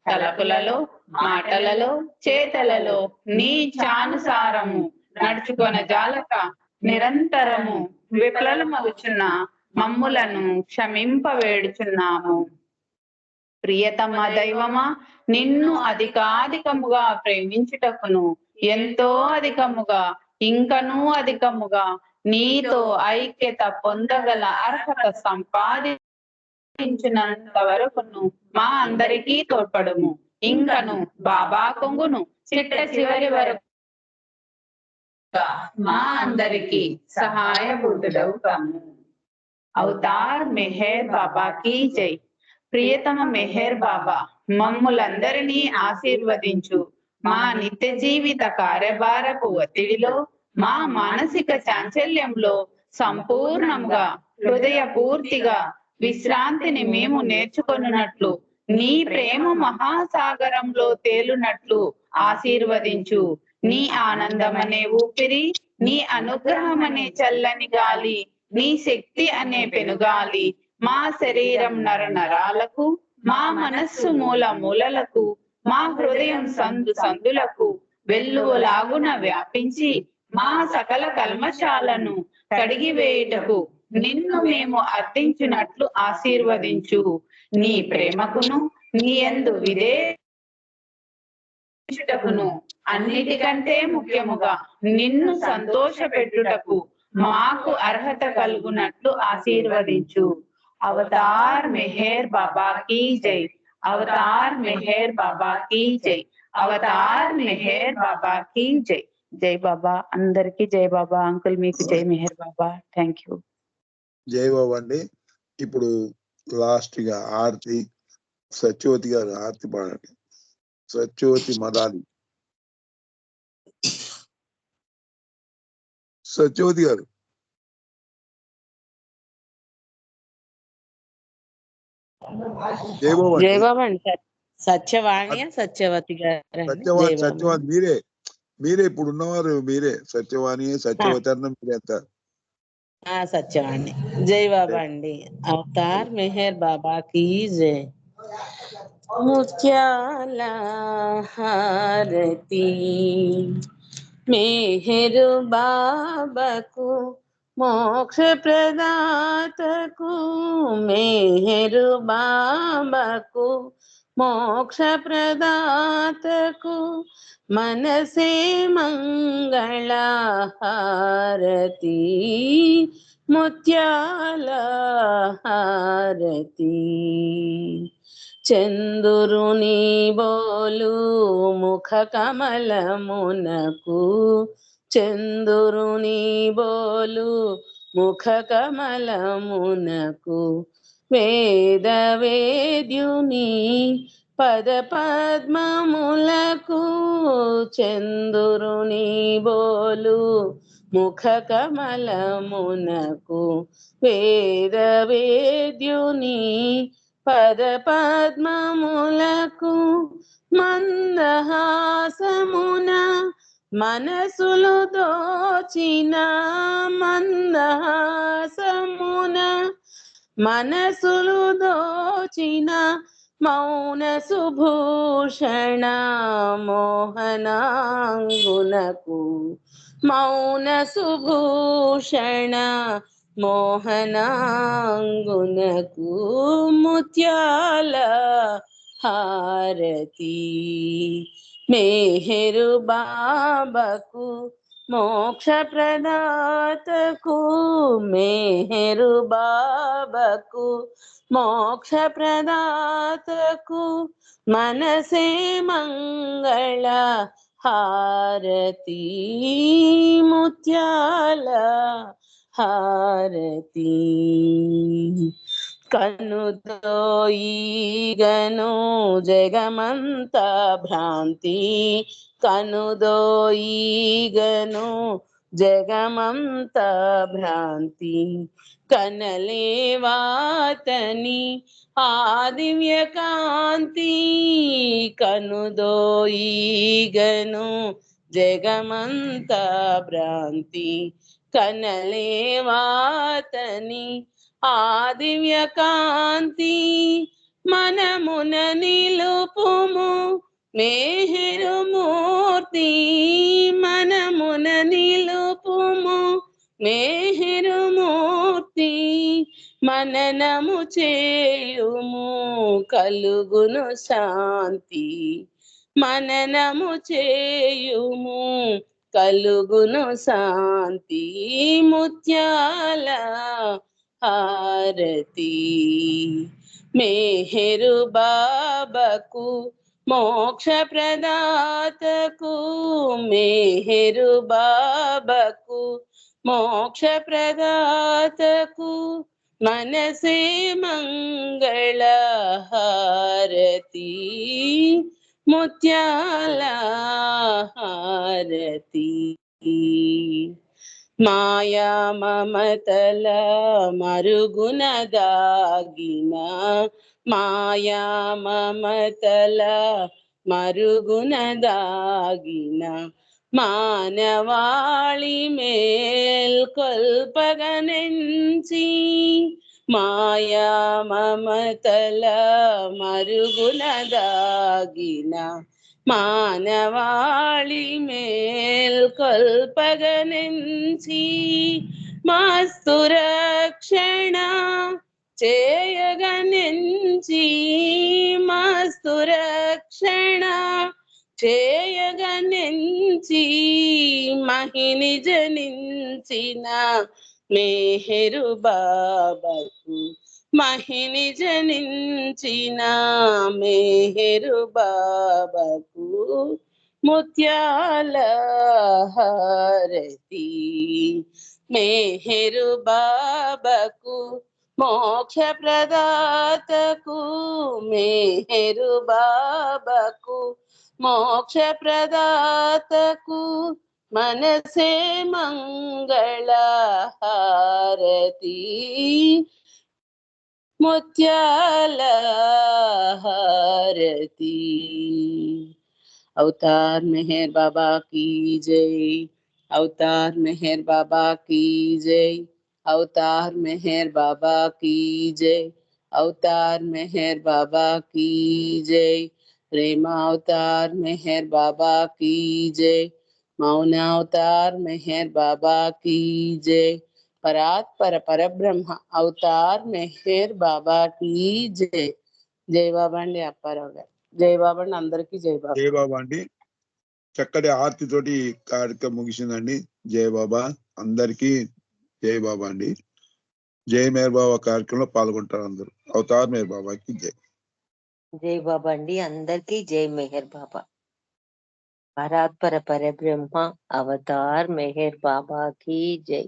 తలపులలో, మాటలలో, చేతలలో నీ చానుసారము నడుచుకొన జాలక నిరంతరము విఫలమగుచున్న మమ్ములను క్షమింప వేడుచున్నాము. ప్రియతమ దైవమా, నిన్ను అధికాధికముగా ప్రేమించుటకును ఎంతో అధికముగా ఇంకనూ అధికముగా నీతో ఐక్యత పొందగల అర్హత సంపాదించినంత వరకును మా అందరికీ తోడ్పడుము. ఇంకను బాబా కొంగును చిట్ట చివరి వరకు మా అందరికీ సహాయభూతుడవుతాము. అవతార్ మెహర్ బాబా కీ జై. ప్రియతమ మెహర్ బాబా, మమ్ములందరినీ ఆశీర్వదించు. మా నిత్య జీవిత కార్యభారపు ఒత్తిడిలో, మా మానసిక చాంచల్యంలో సంపూర్ణంగా హృదయపూర్తిగా విశ్రాంతిని మేము నేర్చుకొనున్నట్లు, నీ ప్రేమ మహాసాగరంలో తేలునట్లు ఆశీర్వదించు. నీ ఆనందమనే ఊపిరి, నీ అనుగ్రహం అనే చల్లని గాలి, నీ శక్తి అనే పెనుగాలి మా శరీరం నరనరాలకు, మా మనస్సు మూల మూలలకు, మా హృదయం సందు సందులకు వెల్లువలాగున వ్యాపించి మా సకల కల్మశాలను కడిగివేయుటకు నిన్ను మేము అర్థించినట్లు ఆశీర్వదించు. నీ ప్రేమకును నీ యందు విధేయుటకును అన్నిటికంటే ముఖ్యముగా నిన్ను సంతోష పెట్టుటకు మాకు అర్హత కలుగునట్లు ఆశీర్వదించు. అవతార్ మెహర్ బాబా కీ జై. అవతార్ మెహర్ బాబా కీ జై. అవతార్ మెహర్ బాబా కీ జై. జై బాబా. అందరికీ జై బాబా. అంకుల్ మీకు జై మెహర్ బాబా. Thank you. జై బాబా అండి. ఇప్పుడు లాస్ట్ గా ఆర్తి సత్యవతి గారు ఆర్తి పాడండి. సత్యవతి మదాలి. సత్యవతి గారు. జై బాబా. జై బాబా అండి. సత్యవాణి సత్యవతి గారు. సత్యవాణి మీరే ఇప్పుడు ఉన్నవారు, మీరే సత్యవాణి సత్యవతి అన్న మీరే అంత. సత్యవాణి. జై బాబా అండి. అవతార్ మెహర్ బాబా కీ జై. ముత్యాల హారతి మెహర్ బాబాకు, మోక్ష ప్రదాతకు మెహర్ బాబాకు, మోక్ష ప్రదాతకు మనసే మంగళ హారతి, ముత్యాల హారతి. చందురుని బోలు ముఖ కమలమునకు, చందురుని బోలు ముఖ కమలమునకు, వేద వేద్యుని పద పద్మములకు, చందురుని బోలు ముఖ కమలమునకు, వేద వేద్యుని పద పద్మములకు, మందహాసమున మనసులు దోచిన, మందహాసమున మనసులు దోచిన మౌన సుభూషణ మోహనాంగునకు, మౌన సుభూషణ మోహనాంగునకు, ముత్యాల హారతి మెహర్ బాబాకు, మోక్ష ప్రదాతకు మెహర్ బాబాకు, మోక్ష ప్రదాతకు మనసే మంగళ హారతి, ముత్యాల హారతి. కనుతో ఈగను జగమంత భ్రాంతి, కనుదో ఈగను జగమంత భ్రాంతి, కనలేవాతని ఆ దివ్య కాంతి, కనుదో ఈగను జగమంతా భ్రాంతి కనలేవాతని ఆ దివ్య కాంతి మనమున నిలుపుము మేహిరుమూర్తి మనమున నిలుపుము మేహిరుమూర్తి మననము చేయుము కలుగును శాంతి మననము చేయుము కలుగును శాంతి ముత్యాల హారతి మెహరు బాబాకు మోక్ష ప్రదాతకు మెహరు బాబాకు మోక్ష ప్రదాతకు మనసే మంగళ హారతి ముత్యాల హారతి మాయా మమతల మరుగున దాగిన మాయా మమతల మరుగున దాగిన మానవాళి మేల్కొల్పగనెంచి మాయా మమతల మరుగున దాగిన మానవాళి మేల్కొల్పగనెంచి మస్తు రక్షణ చేయగనెంచి మస్తు రక్షణ చేయగనెంచి మహిని జనించిన మెహరు బాబాకు మహిని జనించిన మెహరు బాబాకు ముత్యాల హారతి మెహరు బాబాకు మోక్ష ప్రదాతకు మెహరు బాబాకు మోక్ష ప్రదాతకు మనసే మంగళ హారతి ముత్యాల హారతి अवतार मेहर बाबा की जय अवतार मेहर बाबा की जय अवतार मेहर बाबा की जय अवतार मेहर बाबा की जय प्रेम अवतार मेहर बाबा की जय मौन अवतार मेहर बाबा की जय परात्पर परब्रह्म अवतार मेहर बाबा की जय जय बाबा अंडी अप्पाराव गाరు జై బాబా అండి అందరికీ జై బాబా జై బాబా అండి చక్కటి ఆర్తి తోటి కార్యక్రమం ముగిసిందండి జై బాబా అందరికీ జై బాబా అండి జై మేర్ బాబా కార్యక్రమంలో పాల్గొంటారు అందరూ అవతార్ మేర్ బాబాకి జై జై బాబా అండి అందరికీ జై మెహర్ బాబా పరాత్పర పరబ్రహ్మ అవతార్ మెహర్ బాబా की జై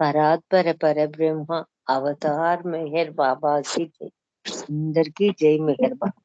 పరాత్పర పరబ్రహ్మ అవతార్ మెహర్ బాబా की జై అందరికీ జై మెహర్ బాబా